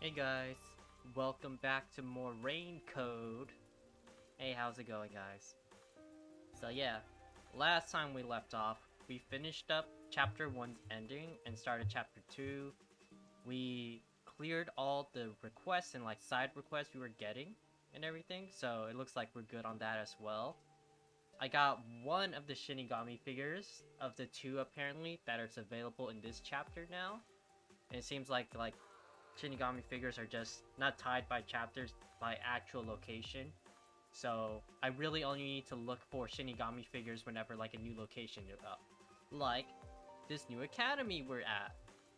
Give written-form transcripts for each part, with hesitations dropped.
Hey guys, welcome back to more Rain Code. Hey, how's it going, guys? So yeah, last time we left off, we finished up Chapter 1's ending and started Chapter 2. We cleared all the requests and like side requests we were getting and everything, so it looks like we're good on that as well. I got one of the Shinigami figures of the two apparently that is available in this chapter now. And it seems like Shinigami figures are just not tied by chapters, by actual location. So I really only need to look for Shinigami figures whenever like a new location is up. Like this new academy we're at.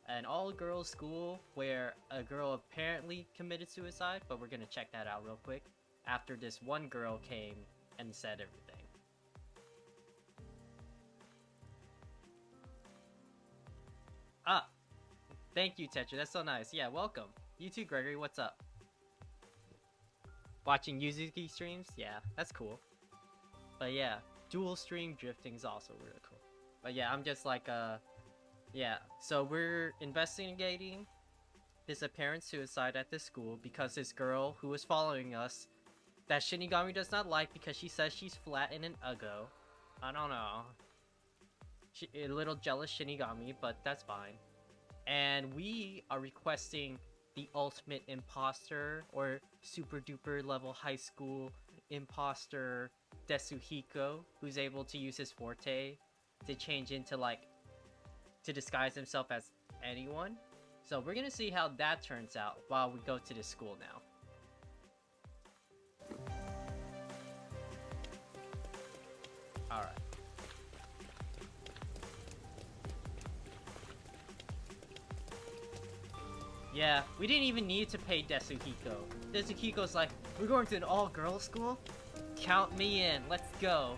An all-girls school where a girl apparently committed suicide, but we're gonna check that out real quick after this one girl came and said everything. Ah! Thank you, Tetra. That's so nice. Yeah, welcome. You too, Gregory. What's up? Watching Yuzuki streams? Yeah, that's cool. But yeah, dual stream drifting is also really cool. But yeah, I'm just like, yeah. So we're investigating this apparent suicide at this school because this girl who was following us that Shinigami does not like because she says she's flat and an uggo. I don't know. A little jealous Shinigami, but that's fine. And we are requesting the ultimate imposter or super duper level high school imposter Desuhiko, who's able to use his forte to change into like to disguise himself as anyone. So we're gonna see how that turns out while we go to the school now. Alright. Yeah, we didn't even need to pay Desuhiko. Desuhiko's like, we're going to an all-girls school? Count me in, let's go.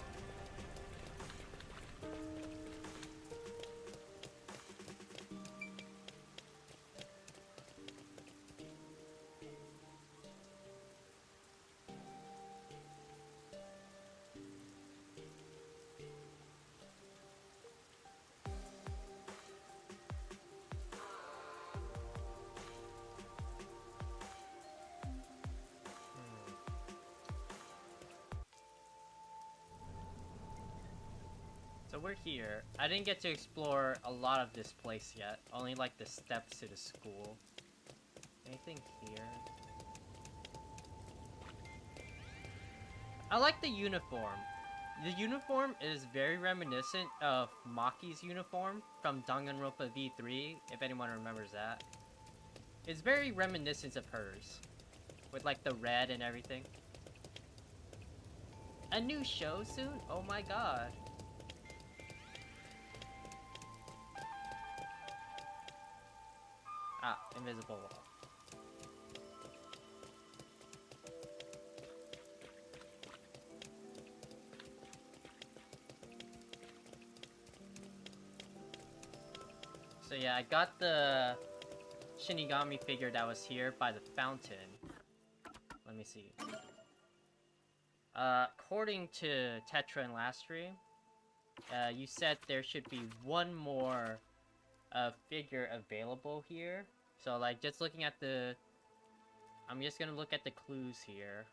So we're here. I didn't get to explore a lot of this place yet. Only like the steps to the school. Anything here? I like the uniform. The uniform is very reminiscent of Maki's uniform from Danganronpa V3, if anyone remembers that. It's very reminiscent of hers. With like the red and everything. A new show soon? Oh my god. Ah, invisible wall. So yeah, I got the Shinigami figure that was here by the fountain. Let me see. According to Tetra and last stream, you said there should be one more figure available here. So like just looking at the I'm just gonna look at the clues here.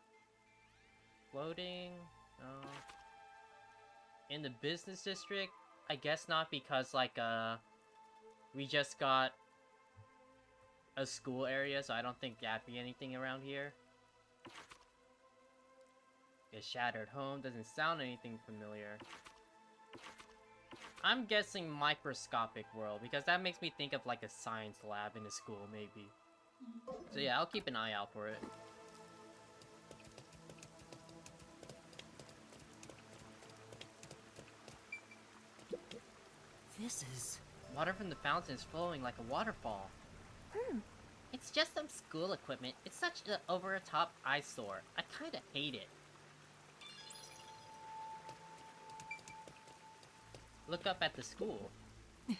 Loading, no. In the business district, I guess not, because like we just got a school area, so I don't think that'd be anything around here. A shattered home doesn't sound anything familiar. I'm guessing microscopic world, because that makes me think of like a science lab in a school, maybe. So yeah, I'll keep an eye out for it. This is... Water from the fountain is flowing like a waterfall. It's just some school equipment. It's such an over-the-top eyesore. I kinda hate it. Look up at the school. To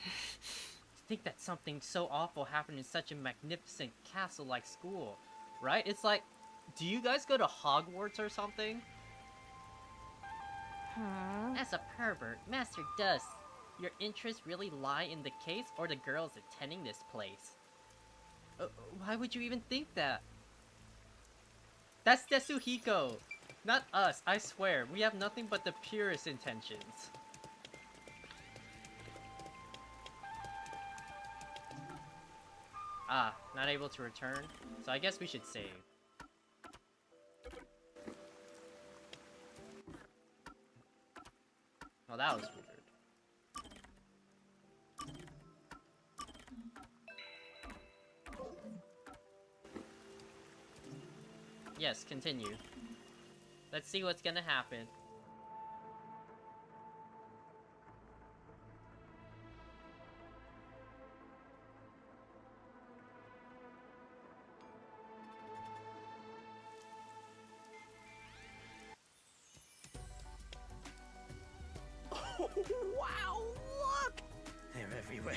think that something so awful happened in such a magnificent castle-like school, right? It's like, do you guys go to Hogwarts or something? As a pervert, Master Dust, your interests really lie in the case or the girls attending this place? Why would you even think that? That's Tetsuhiko! Not us, I swear. We have nothing but the purest intentions. Ah, not able to return? So I guess we should save. Oh, that was weird. Yes, continue. Let's see what's gonna happen. Oh, wow, look! They're everywhere.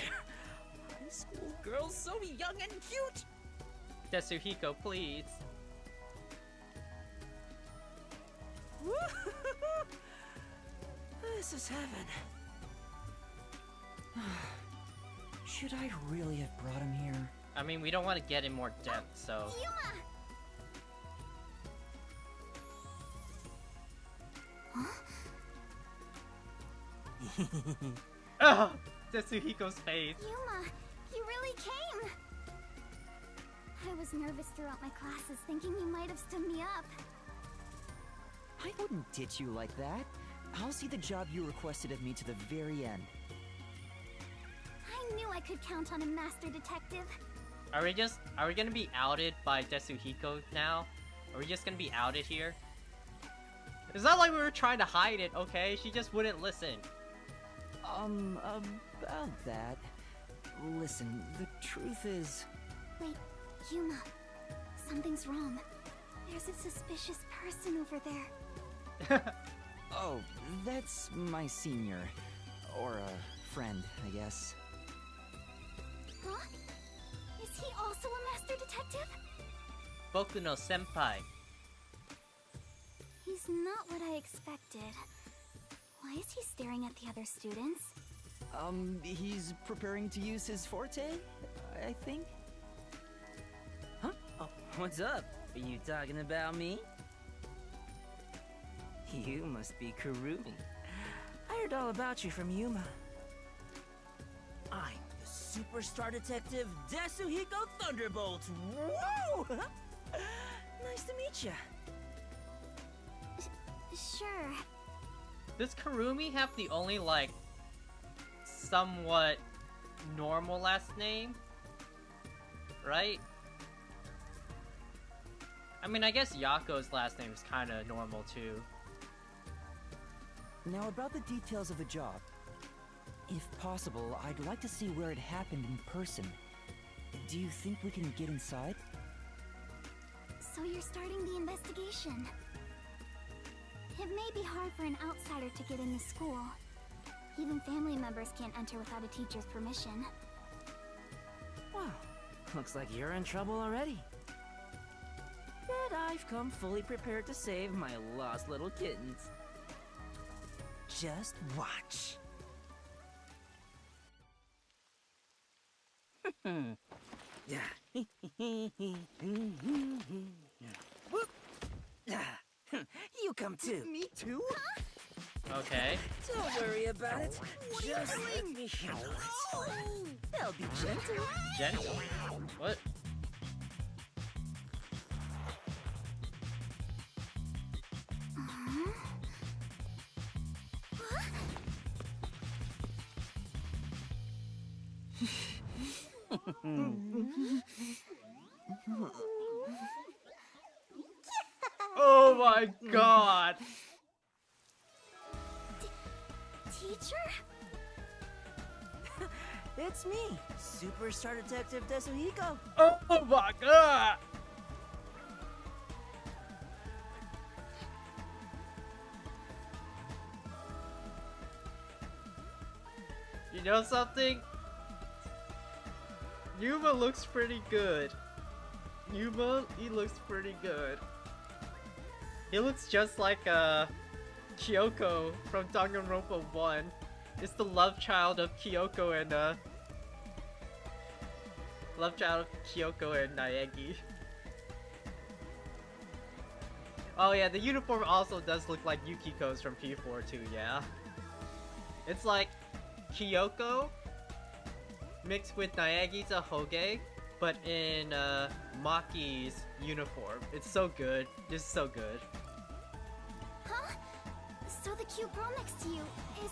High school girls so young and cute! Tetsuhiko, please. This is heaven. Should I really have brought him here? I mean, we don't want to get in more depth, so... Yuma! Ugh! Tetsuhiko's face. Yuma, you really came! I was nervous throughout my classes, thinking you might have stood me up. I wouldn't ditch you like that. I'll see the job you requested of me to the very end. I knew I could count on a master detective. Are we gonna be outed by Tetsuhiko now? Are we just gonna be outed here? It's not like we were trying to hide it, okay? She just wouldn't listen. About that... Listen, the truth is... Wait, Yuma. Something's wrong. There's a suspicious person over there. Oh, that's my senior. Or a friend, I guess. Huh? Is he also a master detective? Boku no senpai. He's not what I expected. Why is he staring at the other students? He's preparing to use his forte, I think? Huh? Oh, what's up? Are you talking about me? You must be Kurumi. I heard all about you from Yuma. I'm the superstar detective Tetsuhiko Thunderbolt. Whoa! Nice to meet you. Sure. Does Kurumi have the only, like, somewhat normal last name? Right? I mean, I guess Yako's last name is kind of normal, too. Now about the details of the job. If possible, I'd like to see where it happened in person. Do you think we can get inside? So you're starting the investigation. It may be hard for an outsider to get in the school. Even family members can't enter without a teacher's permission. Wow, looks like you're in trouble already. But I've come fully prepared to save my lost little kittens. Just watch. You come too. Me too? Okay. Don't worry about it. Just let me handle it. I'll be gentle. Gentle? What? Oh my god! Teacher? It's me, Superstar Detective Tetsuhiko. Oh my god! You know something? Yuma looks pretty good. Yuma, he looks pretty good. He looks just like Kyoko from Danganronpa 1. It's the love child of Kyoko and Love child Kyoko and Naegi. Oh yeah, the uniform also does look like Yukiko's from P4 too, yeah. It's like Kyoko mixed with Naegi's a Hoge, but in Maki's uniform. It's so good. It's so good. Huh? So the cute girl next to you is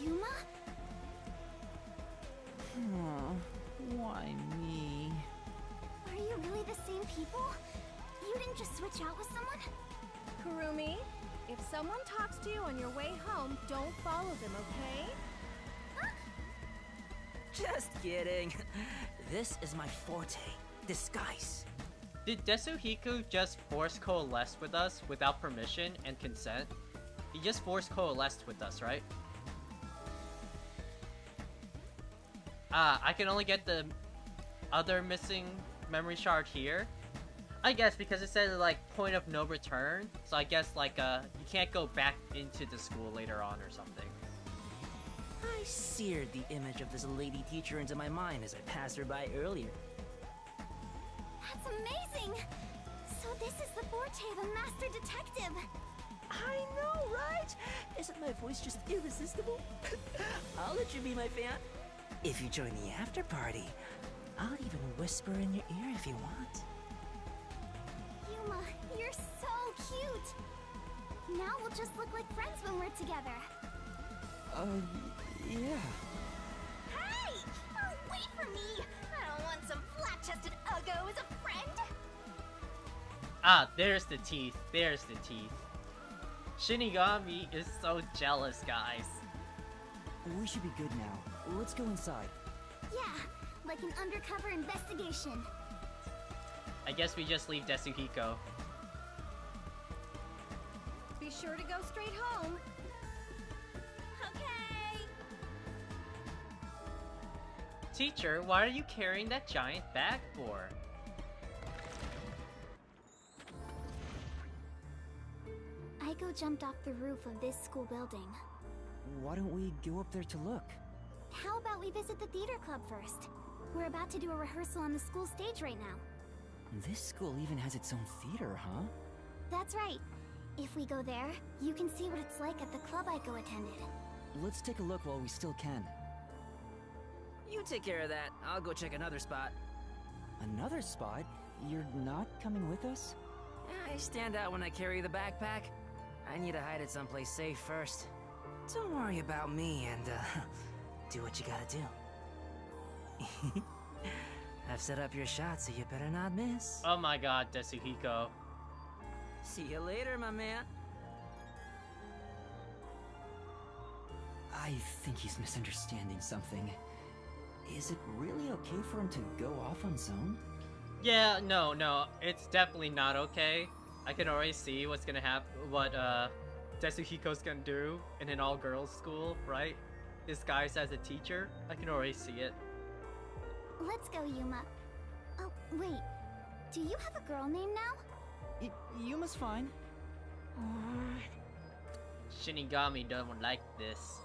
Yuma? Oh, why me? Are you really the same people? You didn't just switch out with someone? Kurumi, if someone talks to you on your way home, don't follow them, okay? Just kidding. This is my forte. Disguise. Did Desuhiko just force coalesce with us without permission and consent? He just force coalesced with us, right? I can only get the other missing memory shard here. I guess because it says like point of no return, so I guess like you can't go back into the school later on or something. I seared the image of this lady teacher into my mind as I passed her by earlier. That's amazing! So this is the forte of a master detective! I know, right? Isn't my voice just irresistible? I'll let you be my fan. If you join the after party, I'll even whisper in your ear if you want. Yuma, you're so cute! Now we'll just look like friends when we're together. Yeah. Hey! Oh, wait for me! I don't want some flat-chested uggo as a friend! Ah, there's the teeth. There's the teeth. Shinigami is so jealous, guys. We should be good now. Let's go inside. Yeah, like an undercover investigation. I guess we just leave Desuhiko. Be sure to go straight home. Okay! Teacher, why are you carrying that giant bag for? Aiko jumped off the roof of this school building. Why don't we go up there to look? How about we visit the theater club first? We're about to do a rehearsal on the school stage right now. This school even has its own theater, huh? That's right. If we go there, you can see what it's like at the club Aiko attended. Let's take a look while we still can. You take care of that. I'll go check another spot. Another spot? You're not coming with us? I stand out when I carry the backpack. I need to hide it someplace safe first. Don't worry about me and, do what you gotta do. I've set up your shot, so you better not miss. Oh my god, Desuhiko. See you later, my man. I think he's misunderstanding something. Is it really okay for him to go off on his own? Yeah, no, it's definitely not okay. I can already see what's gonna happen, what Desuhiko's gonna do in an all-girls school, right? Disguised as a teacher. I can already see it. Let's go, Yuma. Oh, wait. Do you have a girl name now? Yuma's fine. Shinigami don't like this.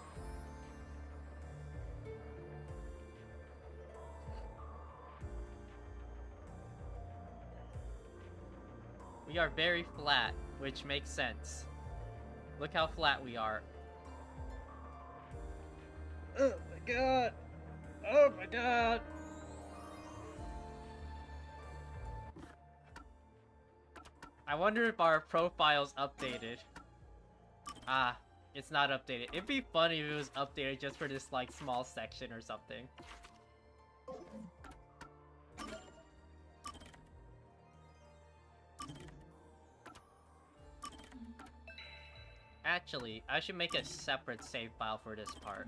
We are very flat, which makes sense. Look how flat we are. Oh my god! Oh my god! I wonder if our profile's updated. Ah, it's not updated. It'd be funny if it was updated just for this, like, small section or something. Actually, I should make a separate save file for this part.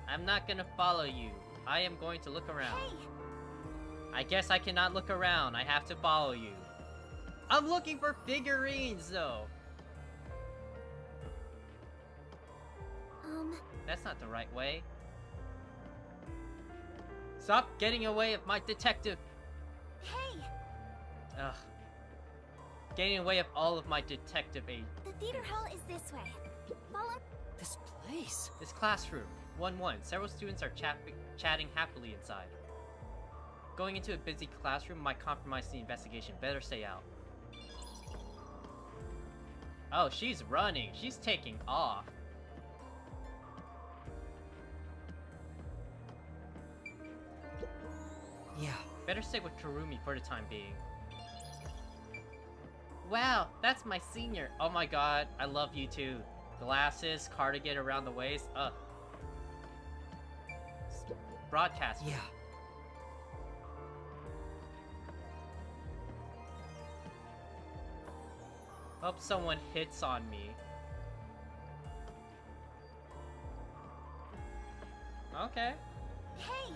I'm not gonna follow you. I am going to look around. Hey! I guess I cannot look around. I have to follow you. I'm looking for figurines, though. That's not the right way. Stop getting away of my detective. Hey! Ugh. Getting away of all of my detective aid. The theater hall is this way. Follow. This place. This classroom. 1-1. Several students are chatting happily inside. Going into a busy classroom might compromise the investigation. Better stay out. Oh, she's running. She's taking off. Yeah. Better stay with Kurumi for the time being. Wow, that's my senior. Oh my god, I love you too. Glasses, cardigan around the waist. Ugh. Broadcast. Yeah. Hope someone hits on me. Okay. Hey!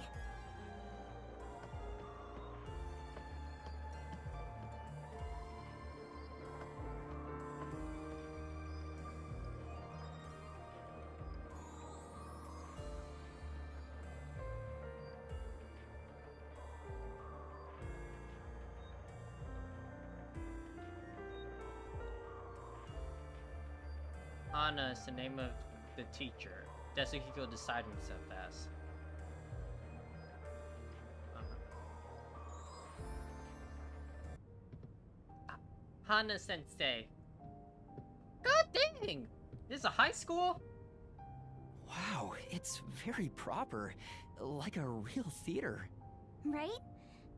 Hana is the name of the teacher. Yasuhiko decided himself as. Hana sensei. God dang! This is a high school? Wow, it's very proper. Like a real theater. Right?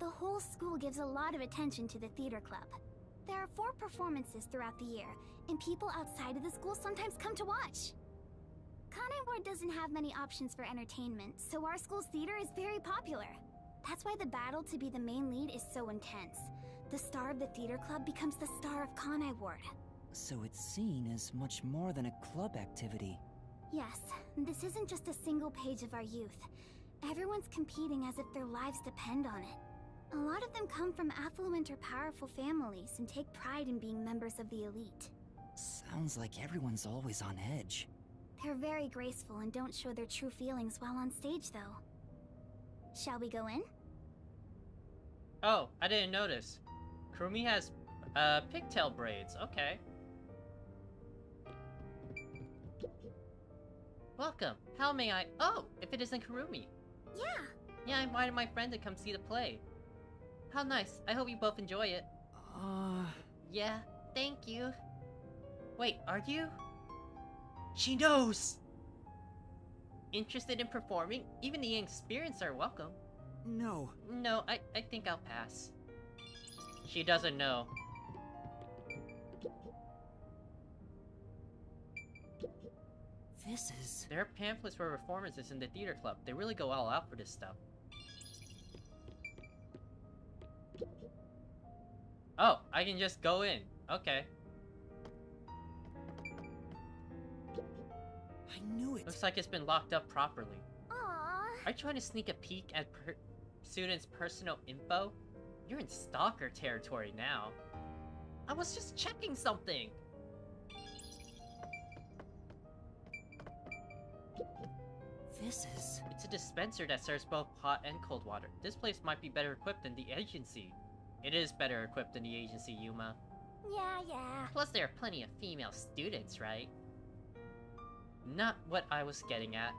The whole school gives a lot of attention to the theater club. There are 4 performances throughout the year, and people outside of the school sometimes come to watch. Kanai Ward doesn't have many options for entertainment, so our school's theater is very popular. That's why the battle to be the main lead is so intense. The star of the theater club becomes the star of Kanai Ward. So it's seen as much more than a club activity. Yes, this isn't just a single page of our youth. Everyone's competing as if their lives depend on it. A lot of them come from affluent or powerful families and take pride in being members of the elite. Sounds like everyone's always on edge. They're very graceful and don't show their true feelings while on stage, though. Shall we go in? Oh, I didn't notice. Kurumi has pigtail braids. Okay. Welcome. How may I? Oh, if it isn't Kurumi. Yeah. Yeah, I invited my friend to come see the play. How nice. I hope you both enjoy it. Yeah, thank you. Wait, are you? She knows! Interested in performing? Even the inexperienced are welcome. No. No, I think I'll pass. She doesn't know. This is... There are pamphlets for performances in the theater club. They really go all out for this stuff. Oh, I can just go in. Okay. I knew it. Looks like it's been locked up properly. Aww. Are you trying to sneak a peek at students' personal info? You're in stalker territory now. I was just checking something. This is... It's a dispenser that serves both hot and cold water. This place might be better equipped than the agency. It is better equipped than the agency, Yuma. Yeah. Plus there are plenty of female students, right? Not what I was getting at.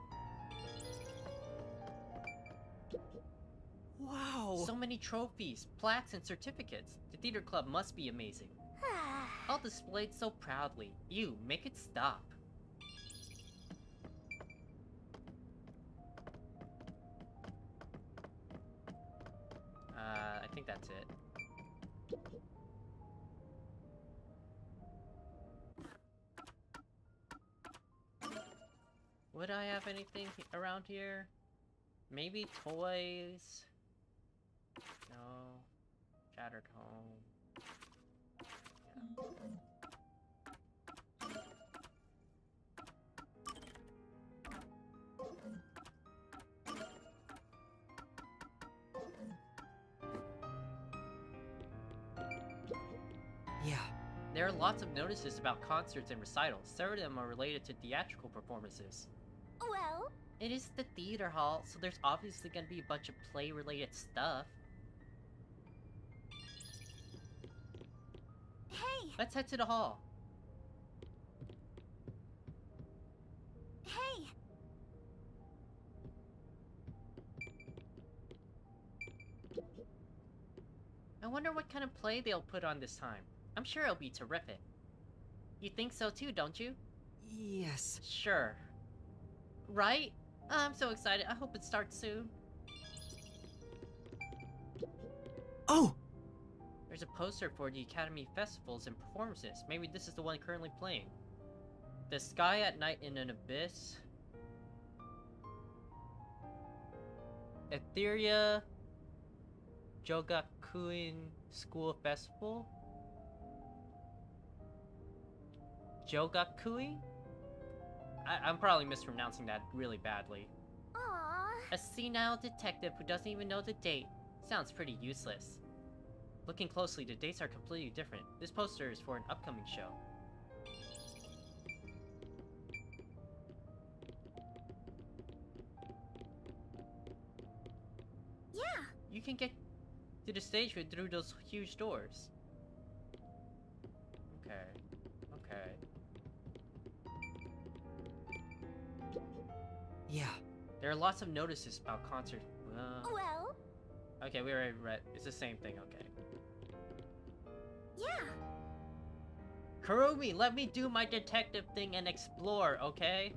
Wow! So many trophies, plaques, and certificates. The theater club must be amazing. All displayed so proudly. You, make it stop. I think that's it. Would I have anything around here? Maybe toys? No. Shattered home. Yeah. Yeah. There are lots of notices about concerts and recitals. Several of them are related to theatrical performances. Well, It is the theater hall, so there's obviously gonna be a bunch of play-related stuff. hey. Let's head to the hall. Hey! I wonder what kind of play they'll put on this time. I'm sure it'll be terrific. You think so too, don't you? Yes. Sure. Right? I'm so excited. I hope it starts soon. Oh! There's a poster for the Academy festivals and performances. Maybe this is the one currently playing. The Sky at Night in an Abyss. Etheria Jogakuin School Festival? Jogakui? I'm probably mispronouncing that really badly. Aww. A senile detective who doesn't even know the date. Sounds pretty useless. Looking closely, the dates are completely different. This poster is for an upcoming show. Yeah. You can get to the stage through those huge doors. Okay. Okay. Yeah. There are lots of notices about concerts. Well, Okay, we already read. It's the same thing, okay. yeah. Kurumi, let me do my detective thing and explore, okay?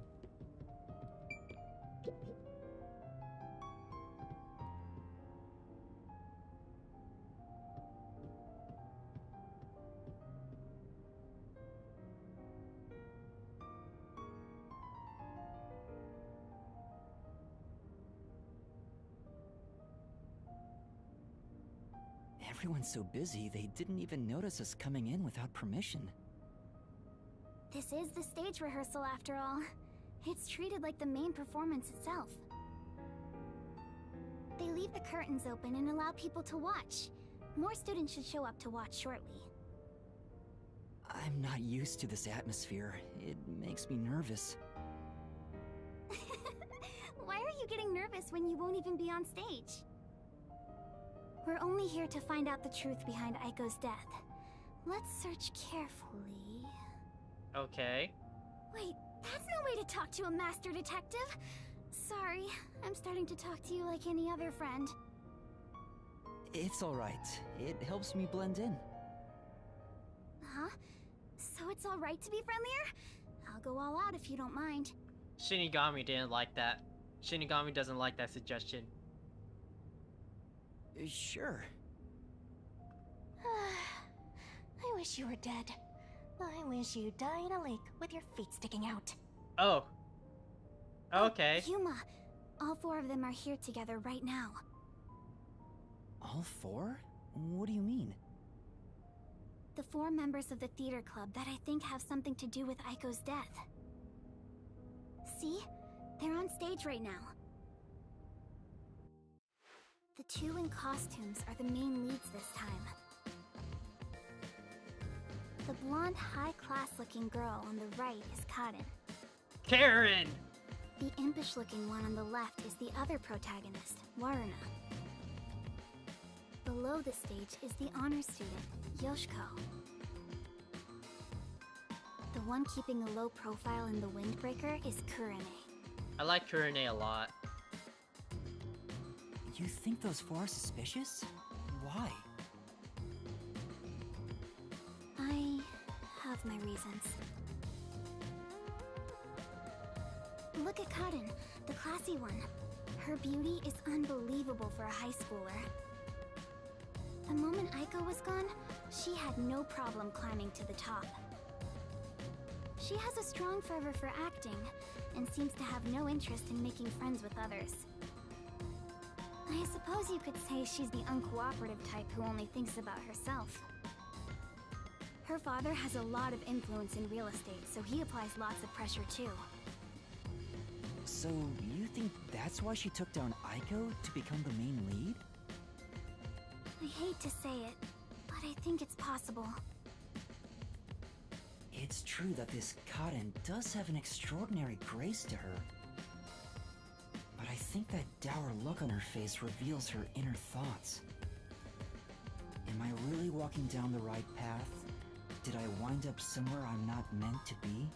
Everyone's so busy, they didn't even notice us coming in without permission. This is the stage rehearsal after all. It's treated like the main performance itself. They leave the curtains open and allow people to watch. More students should show up to watch shortly. I'm not used to this atmosphere. It makes me nervous. Why are you getting nervous when you won't even be on stage? We're only here to find out the truth behind Aiko's death. Let's search carefully. Okay. Wait, that's no way to talk to a master detective! Sorry, I'm starting to talk to you like any other friend. It's alright. It helps me blend in. Huh? So it's alright to be friendlier? I'll go all out if you don't mind. Shinigami didn't like that. Shinigami doesn't like that suggestion. Sure. I wish you were dead. I wish you'd die in a lake with your feet sticking out. Oh. Okay. Yuma, all four of them are here together right now. All four? What do you mean? The four members of the theater club that I think have something to do with Aiko's death. See? They're on stage right now. The two in costumes are the main leads this time. The blonde, high-class-looking girl on the right is Karin. Karen! The impish-looking one on the left is the other protagonist, Waruna. Below the stage is the honor student, Yoshiko. The one keeping a low profile in the windbreaker is Kurene. I like Kurene a lot. You think those four are suspicious? Why? I have my reasons. Look at Karin, the classy one. Her beauty is unbelievable for a high schooler. The moment Aiko was gone, she had no problem climbing to the top. She has a strong fervor for acting, and seems to have no interest in making friends with others. I suppose you could say she's the uncooperative type who only thinks about herself. Her father has a lot of influence in real estate, so he applies lots of pressure too. So, you think that's why she took down Aiko to become the main lead? I hate to say it, but I think it's possible. It's true that this Karin does have an extraordinary grace to her. But I think that dour look on her face reveals her inner thoughts. Am I really walking down the right path? Did I wind up somewhere I'm not meant to be?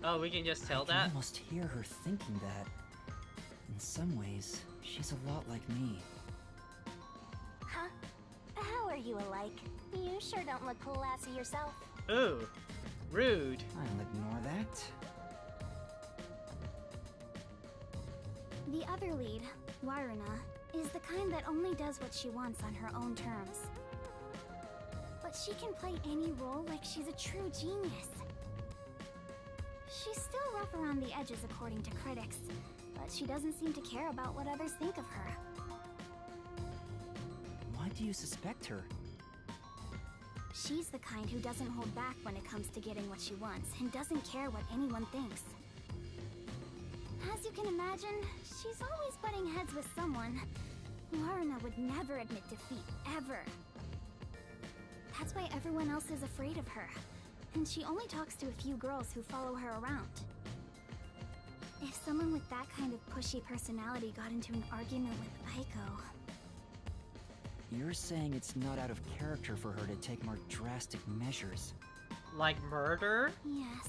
Oh, we can just tell I can that? almost hear her thinking that. In some ways, she's a lot like me. Huh? How are you alike? You sure don't look classy yourself. Ooh, rude. I'll ignore that. The other lead, Waruna, is the kind that only does what she wants on her own terms. But she can play any role like she's a true genius. She's still rough around the edges according to critics, but she doesn't seem to care about what others think of her. Why do you suspect her? She's the kind who doesn't hold back when it comes to getting what she wants, and doesn't care what anyone thinks. As you can imagine, she's always butting heads with someone. Waruna would never admit defeat, ever. That's why everyone else is afraid of her, and she only talks to a few girls who follow her around. If someone with that kind of pushy personality got into an argument with Aiko... You're saying it's not out of character for her to take more drastic measures. Like murder? Yes.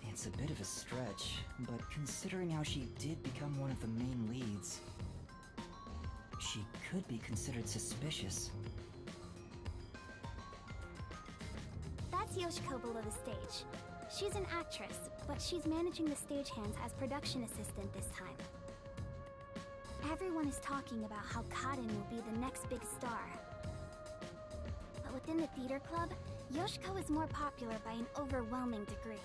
It's a bit of a stretch, but considering how she did become one of the main leads, she could be considered suspicious. That's Yoshiko below the stage. She's an actress, but she's managing the stagehands as production assistant this time. Everyone is talking about how Kaden will be the next big star. But within the theater club, Yoshiko is more popular by an overwhelming degree.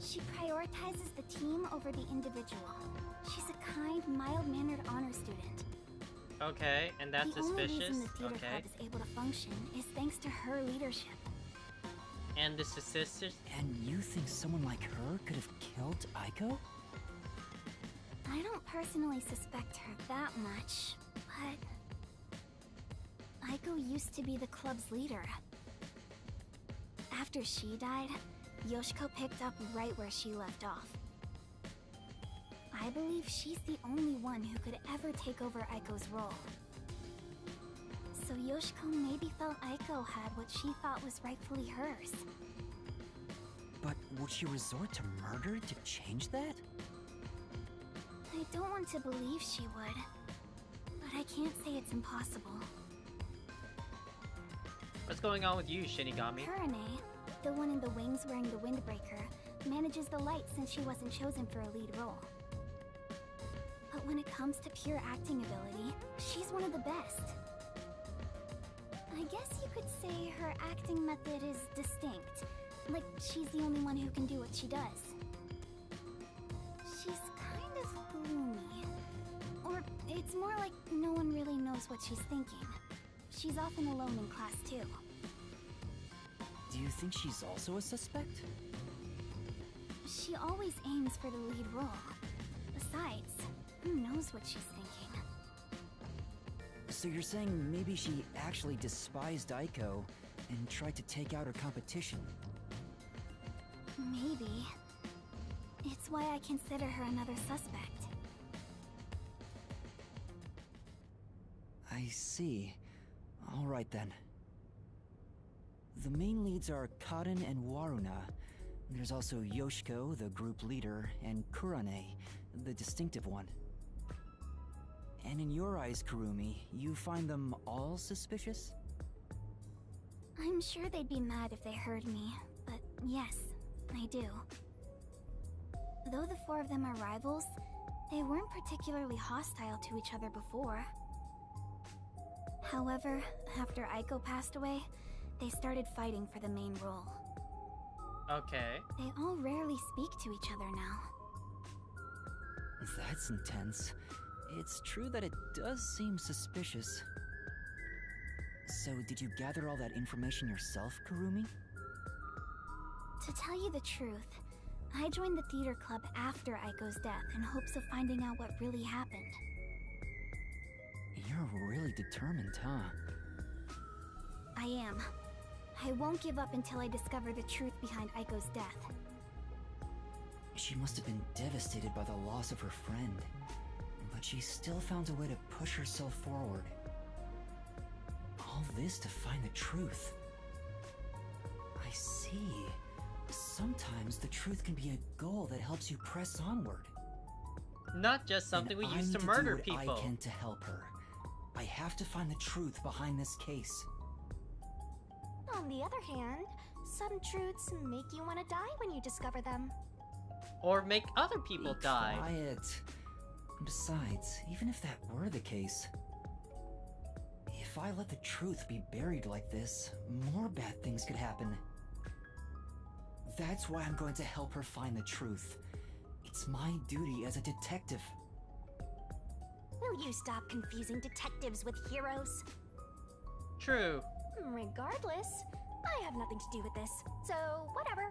She prioritizes the team over the individual. She's a kind, mild-mannered honor student. Okay, and that's the only suspicious? reason the theater Okay. club is able to function is thanks to her leadership. And this is sister? And you think someone like her could have killed Aiko? I don't personally suspect her that much, but... Aiko used to be the club's leader. After she died, Yoshiko picked up right where she left off. I believe she's the only one who could ever take over Aiko's role. So Yoshiko maybe felt Aiko had what she thought was rightfully hers. But would she resort to murder to change that? I don't want to believe she would, but I can't say it's impossible. What's going on with you, Shinigami? Kurane, the one in the wings wearing the windbreaker, manages the light since she wasn't chosen for a lead role. But when it comes to pure acting ability, she's one of the best. I guess you could say her acting method is distinct, like she's the only one who can do what she does. She's kind of gloomy. Or it's more like no one really knows what she's thinking. She's often alone in class too. Do you think she's also a suspect? She always aims for the lead role. Besides, who knows what she's thinking? So you're saying maybe she actually despised Aiko and tried to take out her competition? Maybe. It's why I consider her another suspect. I see. Alright then. The main leads are Kaden and Waruna. There's also Yoshiko, the group leader, and Kurane, the distinctive one. And in your eyes, Kurumi, you find them all suspicious? I'm sure they'd be mad if they heard me, but yes, I do. Though the four of them are rivals, they weren't particularly hostile to each other before. However, after Aiko passed away, they started fighting for the main role. Okay. They all rarely speak to each other now. That's intense. It's true that it does seem suspicious. So, did you gather all that information yourself, Kurumi? To tell you the truth, I joined the theater club after Aiko's death in hopes of finding out what really happened. You're really determined, huh? I am. I won't give up until I discover the truth behind Aiko's death. She must have been devastated by the loss of her friend. But she still found a way to push herself forward. All this to find the truth. I see. sometimes the truth can be a goal that helps you press onward. Not just something And we I use need to murder do what people. I can to help her. I have to find the truth behind this case. On the other hand, some truths make you want to die when you discover them. Or make other people Be die. quiet. Besides, even if that were the case, if I let the truth be buried like this, more bad things could happen. That's why I'm going to help her find the truth. It's my duty as a detective. Will you stop confusing detectives with heroes? True. Regardless, I have nothing to do with this, so whatever.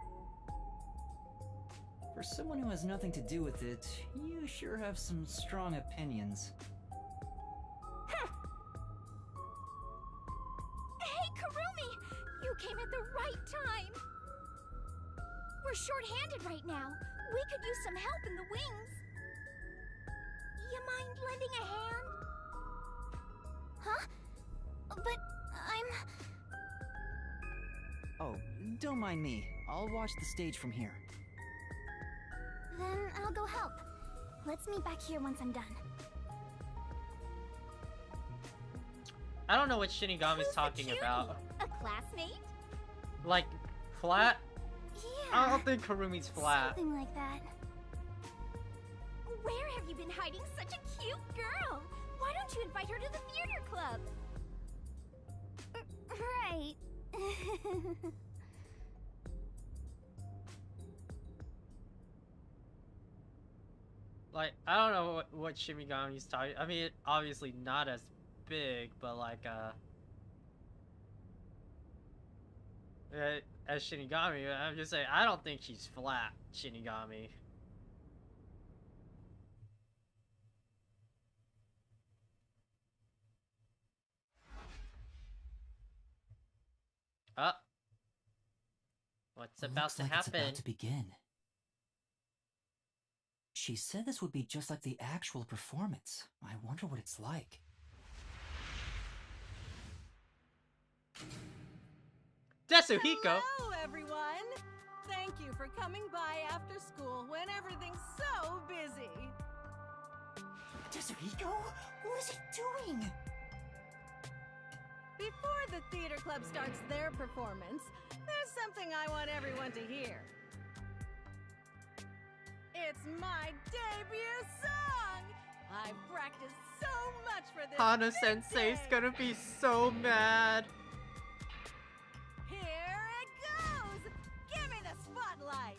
For someone who has nothing to do with it, you sure have some strong opinions. Hey, Karumi! You came at the right time! We're short-handed right now. We could use some help in the wings. You mind lending a hand? Huh? But I'm... Oh, don't mind me. I'll watch the stage from here. Then I'll go help. Let's meet back here once I'm done. I don't know what Shinigami's Who's the talking cutie? about. A classmate? Like, flat? I Yeah, don't think Karumi's flat. something like that. Where have you been hiding such a cute girl? Why don't you invite her to the theater club? Right. Like, I don't know what Shinigami's talking. I mean, obviously not as big, but like, as Shinigami, I'm just saying, I don't think she's flat, Shinigami. Uh, what's about Looks to like happen? it's about to begin. She said this would be just like the actual performance. I wonder what it's like. Desuhiko! Hello, everyone! Thank you for coming by after school when everything's so busy. Desuhiko? What is he doing? Before the theater club starts their performance, there's something I want everyone to hear. It's my debut song! I've practiced so much for this. Hana big Sensei's day. gonna be so mad. Here it goes! Give me the spotlight!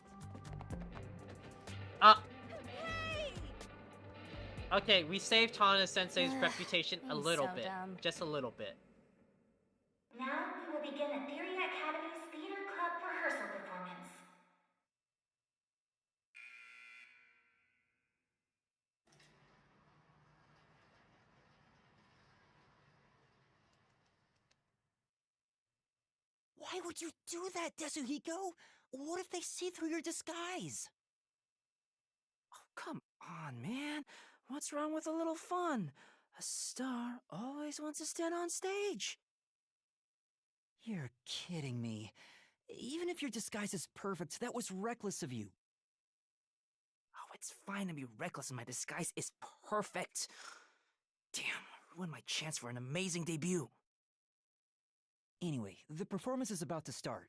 Hey! Okay, we saved Hana Sensei's reputation a he's little so bit. dumb. Just a little bit. Now we will begin Etheria Academy's Theater Club rehearsal performance. Why would you do that, Desuhiko? What if they see through your disguise? Oh, come on, man. What's wrong with a little fun? A star always wants to stand on stage. You're kidding me. Even if your disguise is perfect, that was reckless of you. Oh, it's fine to be reckless and my disguise is perfect. Damn, ruined my chance for an amazing debut. Anyway, the performance is about to start.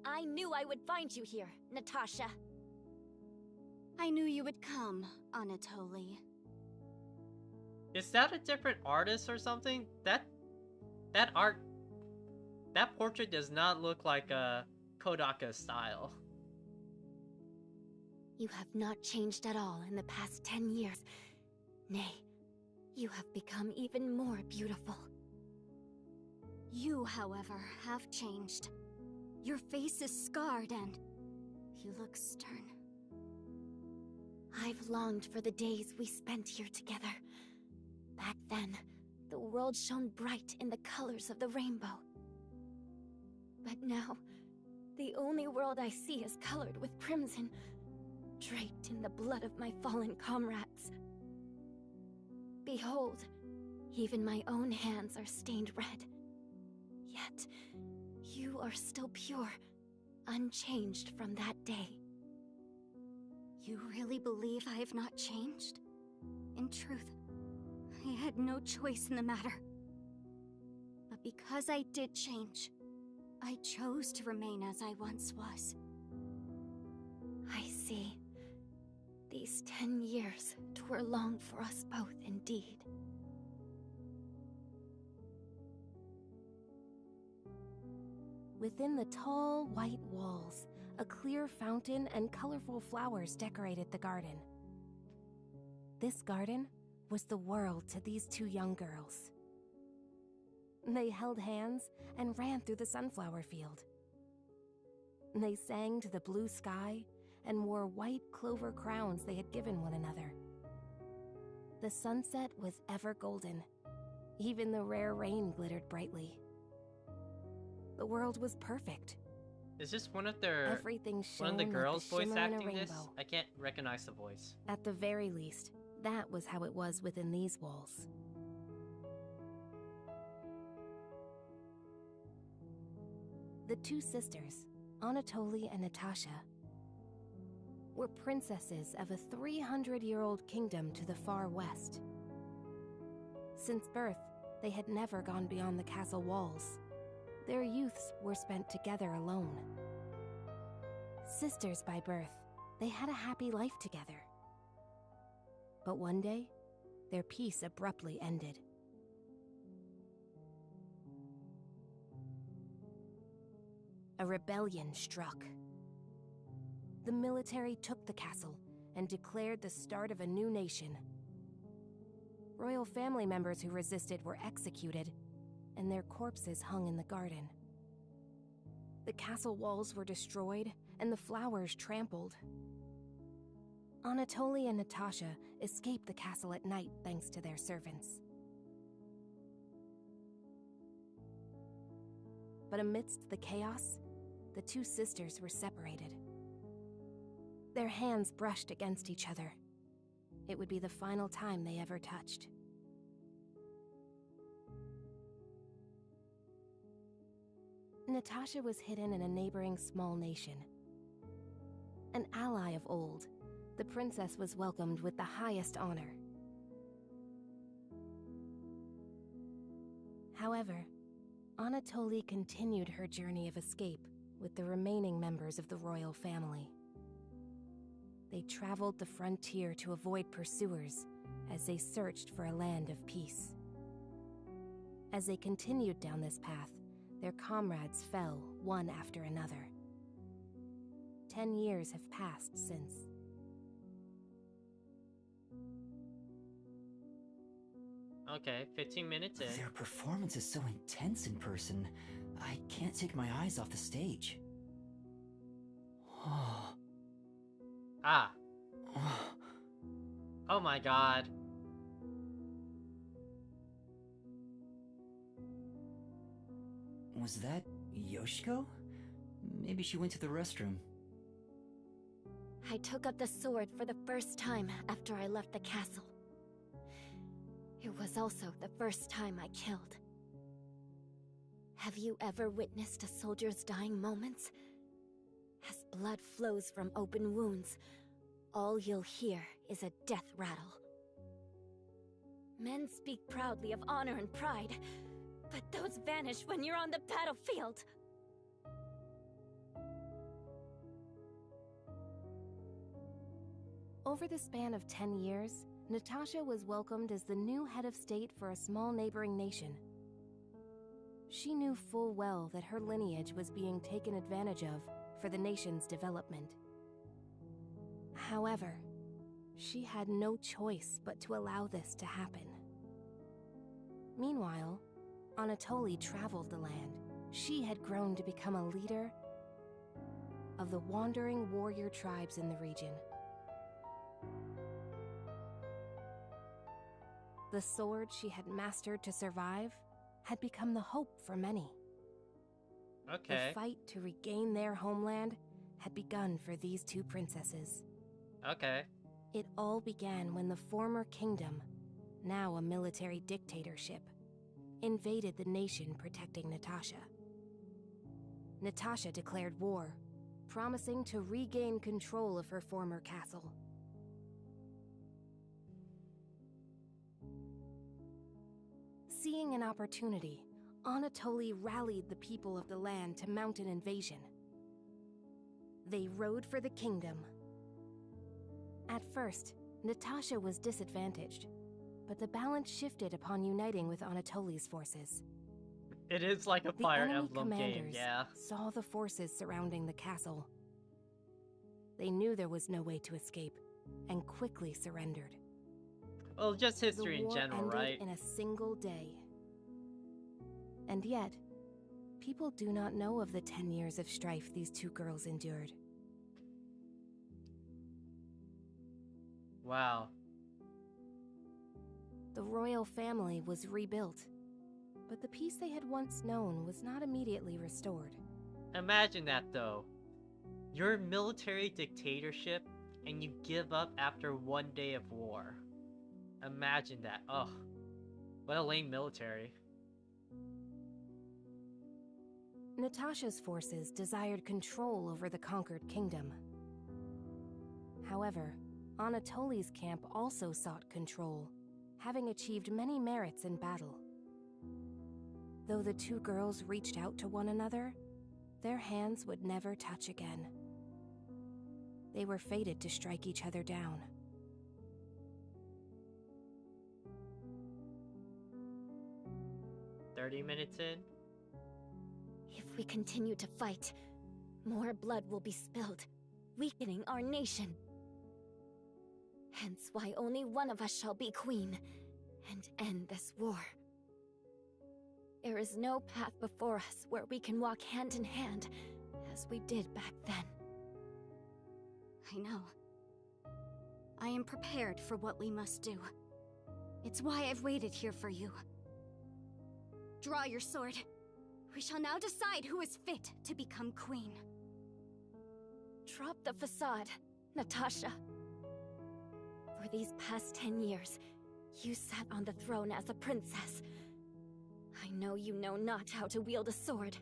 I knew I would find you here, Natasha. I knew you would come, Anatoly. Is that a different artist or something? That portrait does not look like a Kodaka style. You have not changed at all in the past 10 years. Nay, you have become even more beautiful. You, however, have changed. Your face is scarred and you look stern. I've longed for the days we spent here together. Back then, the world shone bright in the colors of the rainbow. But now, the only world I see is colored with crimson, draped in the blood of my fallen comrades. Behold, even my own hands are stained red. yet you are still pure, unchanged from that day. You really believe I have not changed? In truth, I had no choice in the matter. But because I did change, I chose to remain as I once was. I see. These 10 years were long for us both indeed. Within the tall, white walls, a clear fountain and colorful flowers decorated the garden. This garden was the world to these two young girls. They held hands and ran through the sunflower field. They sang to the blue sky and wore white clover crowns they had given one another. The sunset was ever golden. Even the rare rain glittered brightly. The world was perfect. Is this one of their Everything one of the shone like girls the voice shimmer in a acting this? rainbow. I can't recognize the voice. At the very least, that was how it was within these walls. The two sisters, Anatoly and Natasha, were princesses of a 300-year-old kingdom to the far west. Since birth, they had never gone beyond the castle walls. Their youths were spent together alone. Sisters by birth, they had a happy life together. But one day, their peace abruptly ended. A rebellion struck. The military took the castle and declared the start of a new nation. Royal family members who resisted were executed, and their corpses hung in the garden. The castle walls were destroyed, and the flowers trampled. Anatoly and Natasha escaped the castle at night thanks to their servants. But amidst the chaos, the two sisters were separated. Their hands brushed against each other. It would be the final time they ever touched. Natasha was hidden in a neighboring small nation. An ally of old, the princess was welcomed with the highest honor. However, Anatoly continued her journey of escape with the remaining members of the royal family. They traveled the frontier to avoid pursuers as they searched for a land of peace. As they continued down this path, their comrades fell one after another. 10 years have passed since. Okay, 15 minutes in. Their performance is so intense in person, I can't take my eyes off the stage. Ah. Oh my god. Was that Yoshiko? Maybe she went to the restroom. I took up the sword for the first time after I left the castle. It was also the first time I killed. Have you ever witnessed a soldier's dying moments? As blood flows from open wounds, all you'll hear is a death rattle. Men speak proudly of honor and pride, but those vanish when you're on the battlefield. Over the span of 10 years, Natasha was welcomed as the new head of state for a small neighboring nation. She knew full well that her lineage was being taken advantage of for the nation's development. However, she had no choice but to allow this to happen. Meanwhile, Anatoly traveled the land. She had grown to become a leader of the wandering warrior tribes in the region. The sword she had mastered to survive had become the hope for many. Okay. The fight to regain their homeland had begun for these two princesses. Okay. It all began when the former kingdom, now a military dictatorship, invaded the nation protecting Natasha. Natasha declared war, promising to regain control of her former castle. Seeing an opportunity, Anatoly rallied the people of the land to mount an invasion. They rode for the kingdom. At first, Natasha was disadvantaged, but the balance shifted upon uniting with Anatoly's forces. It is like a The Fire enemy Emblem game, commanders yeah. saw the forces surrounding the castle. They knew there was no way to escape, and quickly surrendered. Well, just history The war in general, ended right? in a single day. And yet, people do not know of the 10 years of strife these two girls endured. Wow. The royal family was rebuilt, but the peace they had once known was not immediately restored. Imagine that, though. You're a military dictatorship, and you give up after one day of war. Imagine that. Ugh. What a lame military. Natasha's forces desired control over the conquered kingdom. However, Anatoly's camp also sought control, having achieved many merits in battle. Though the two girls reached out to one another, their hands would never touch again. They were fated to strike each other down. "30 minutes in?" If we continue to fight, more blood will be spilled, weakening our nation. Hence why only one of us shall be queen, and end this war. There is no path before us where we can walk hand in hand, as we did back then. I know. I am prepared for what we must do. It's why I've waited here for you. Draw your sword. We shall now decide who is fit to become queen. Drop the facade, Natasha. For these past 10 years, you sat on the throne as a princess. I know you know not how to wield a sword.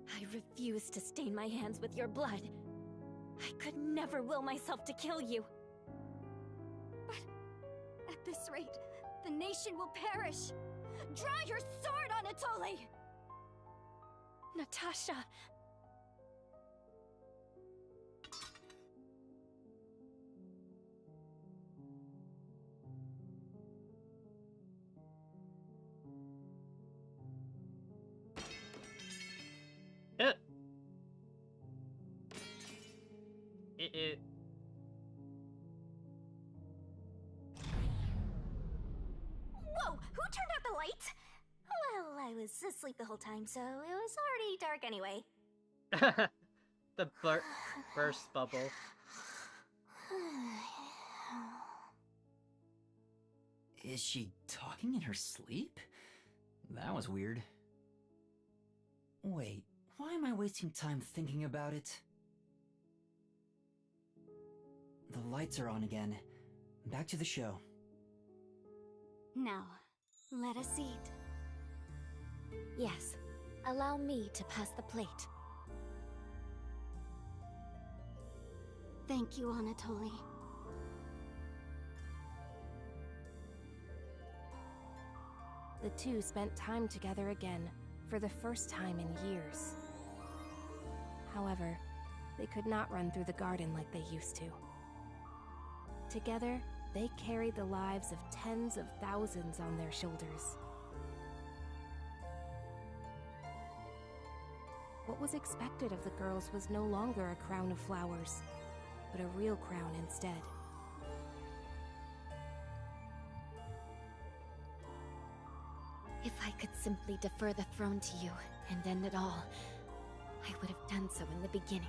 I refuse to stain my hands with your blood. I could never will myself to kill you. But at this rate, the nation will perish. Draw your sword, Anatoly! Natasha! It. Whoa! Who turned out the lights? Well, I was asleep the whole time, so it was already dark anyway. The burst bubble. Is she talking in her sleep? That was weird. Wait, why am I wasting time thinking about it? The lights are on again. Back to the show. Now, let us eat. Yes, allow me to pass the plate. Thank you, Anatoly. The two spent time together again, for the first time in years. However, they could not run through the garden like they used to. Together, they carried the lives of tens of thousands on their shoulders. What was expected of the girls was no longer a crown of flowers, but a real crown instead. If I could simply defer the throne to you and end it all, I would have done so in the beginning.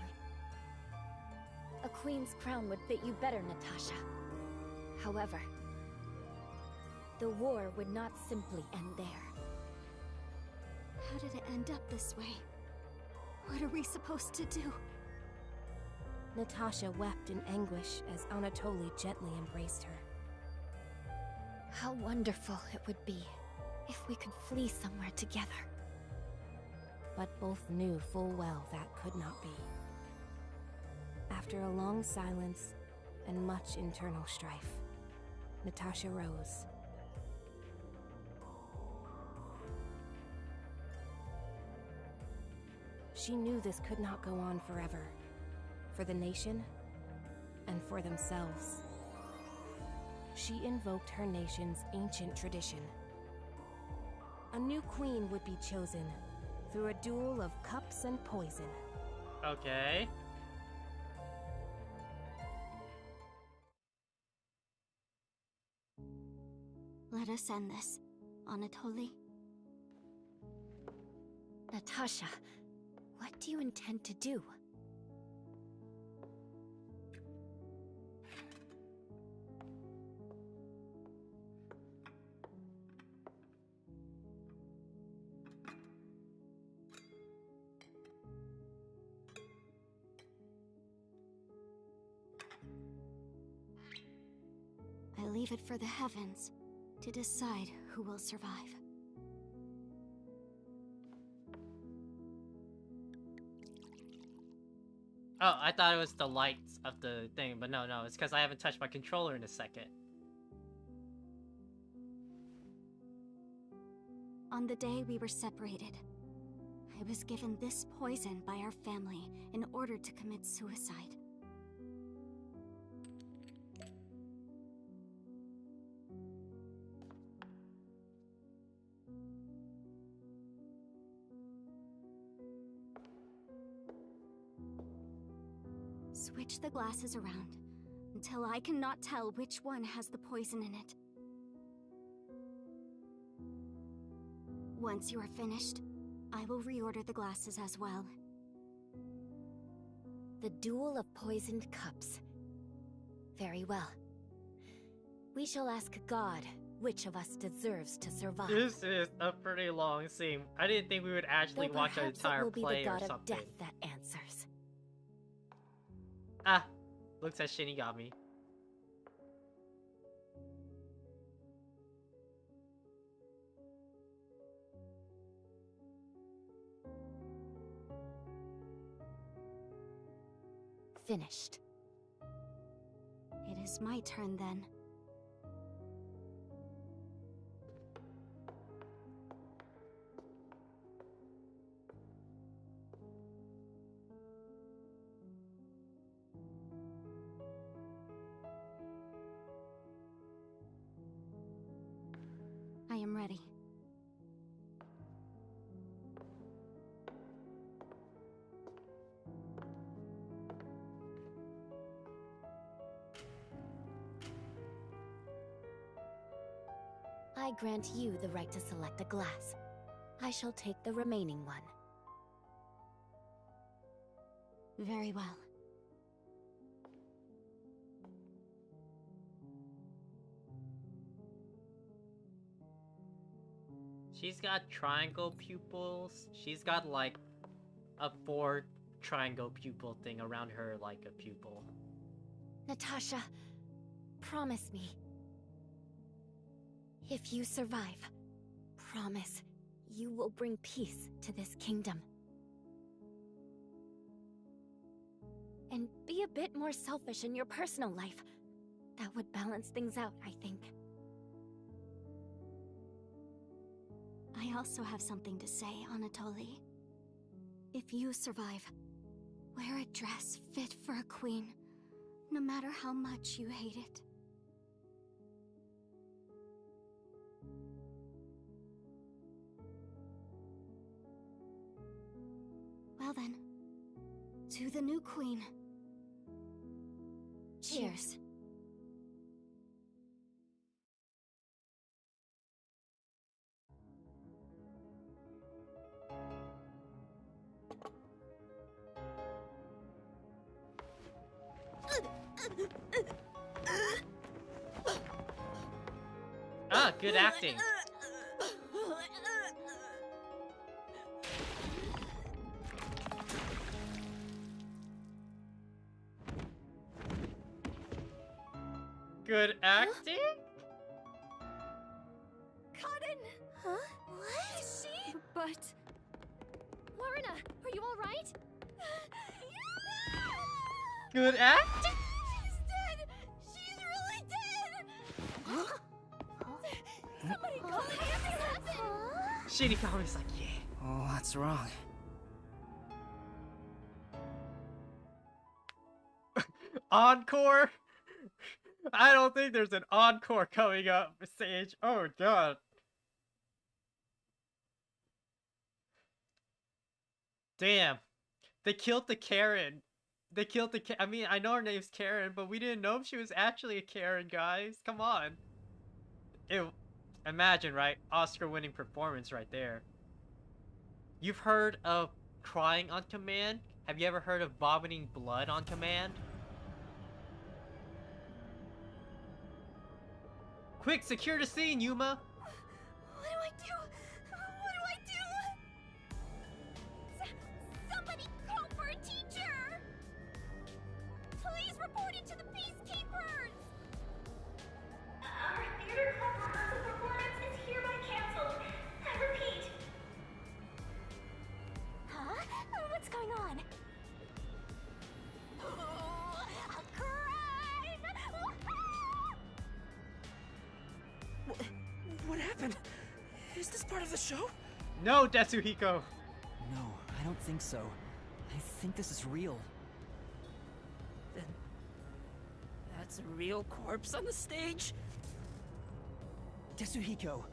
A queen's crown would fit you better, Natasha. However, the war would not simply end there. How did it end up this way? What are we supposed to do? Natasha wept in anguish as Anatoly gently embraced her. How wonderful it would be if we could flee somewhere together. But both knew full well that could not be. After a long silence and much internal strife, Natasha rose. She knew this could not go on forever, for the nation and for themselves. She invoked her nation's ancient tradition. A new queen would be chosen through a duel of cups and poison. Okay. Let us end this, Anatoly. Natasha, what do you intend to do? I leave it for the heavens to decide who will survive. Oh, I thought it was the lights of the thing, but no, it's because I haven't touched my controller in a second. On the day we were separated, I was given this poison by our family in order to commit suicide. Switch the glasses around until I cannot tell which one has the poison in it. Once you are finished, I will reorder the glasses as well. The duel of poisoned cups. Very well. We shall ask God which of us deserves to survive. This is a pretty long scene. I didn't think we would actually Though watch an perhaps entire it will be play the or god something. of death that answers. Ah, looks at Shinigami. Finished. It is my turn then. I am ready. I grant you the right to select a glass. I shall take the remaining one. Very well. She's got triangle pupils. She's got like a 4 triangle pupil thing around her like a pupil. Natasha, promise me. If you survive, promise you will bring peace to this kingdom. And be a bit more selfish in your personal life. That would balance things out, I think. I also have something to say, Anatoly. If you survive, wear a dress fit for a queen, no matter how much you hate it. Well then, to the new queen. Cheers. Ah, good acting. Good acting? Cotton! Huh? But... Lorna, are you alright? Good act. She's dead! She's really dead! Somebody call an ambulance! Shinigami's like, yeah. Oh, what's wrong? Encore? I don't think there's an encore coming up, Sage. Oh god. Damn. They killed the Karen. They killed the I mean, I know her name's Karen, but we didn't know if she was actually a Karen, guys. Come on. Ew. Imagine, right? Oscar-winning performance right there. You've heard of crying on command? Have you ever heard of vomiting blood on command? Quick, secure the scene, Yuma! What do I do? What do I do? Somebody call for a teacher! Please report it to the peacekeepers! Our theater club rehearsal performance is hereby canceled. I repeat. Huh? What's going on? Oh, a crime! What happened? Is this part of the show? No, Tetsuhiko! No, I don't think so. I think this is real. Then... that's a real corpse on the stage? Tetsuhiko,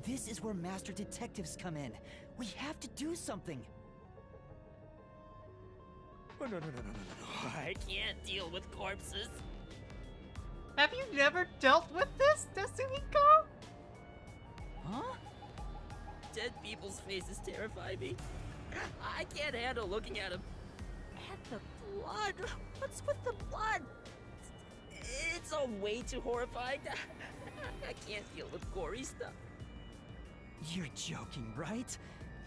this is where master detectives come in. We have to do something. Oh, no. I can't deal with corpses. Have you never dealt with this, Tetsuhiko? Huh? Dead people's faces terrify me. I can't handle looking at them. And the blood. What's with the blood? It's all way too horrifying. I can't deal with gory stuff. You're joking, right?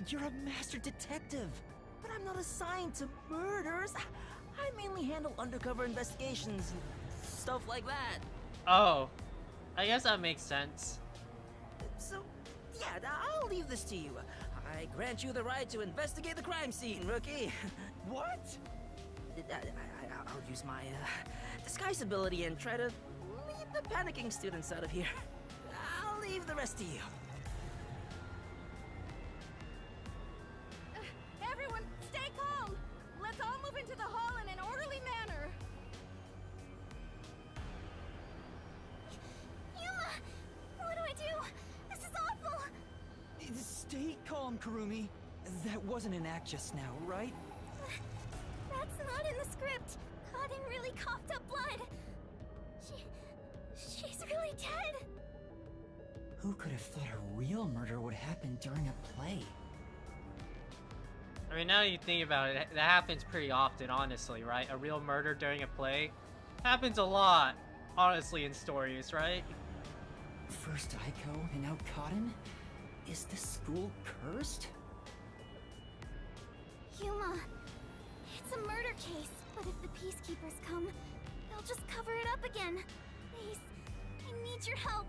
You're a master detective. But I'm not assigned to murders. I mainly handle undercover investigations and stuff like that. Oh. I guess that makes sense. So, yeah, I'll leave this to you. I grant you the right to investigate the crime scene, rookie. What? I'll use my disguise ability and try to lead the panicking students out of here. I'll leave the rest to you. Everyone, stay calm! Let's all move into the hall in an orderly manner. Yuma! What do I do? This is awful! Stay calm, Kurumi. That wasn't an act just now, right? That's not in the script. Kaden really coughed up blood. She's really dead. Who could have thought a real murder would happen during a play? I mean, now you think about it, that happens pretty often, honestly, right? A real murder during a play happens a lot, honestly, in stories, right? First Aiko and now Kaden? Is this school cursed? Yuma, it's a murder case, but if the peacekeepers come, they'll just cover it up again. Please, I need your help.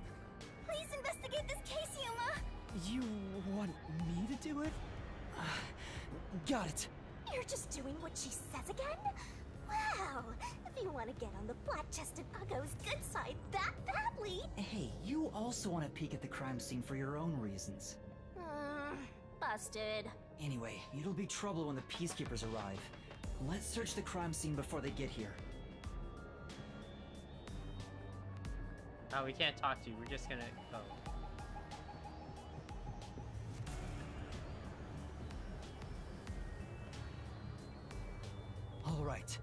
Please investigate this case, Yuma. You want me to do it? Got it. You're just doing what she says again? Wow, if you want to get on the flat-chested Uggo's good side that badly... Hey, you also want to peek at the crime scene for your own reasons. Busted. Anyway, it'll be trouble when the peacekeepers arrive. Let's search the crime scene before they get here. Oh, we can't talk to you, we're just gonna go. All right.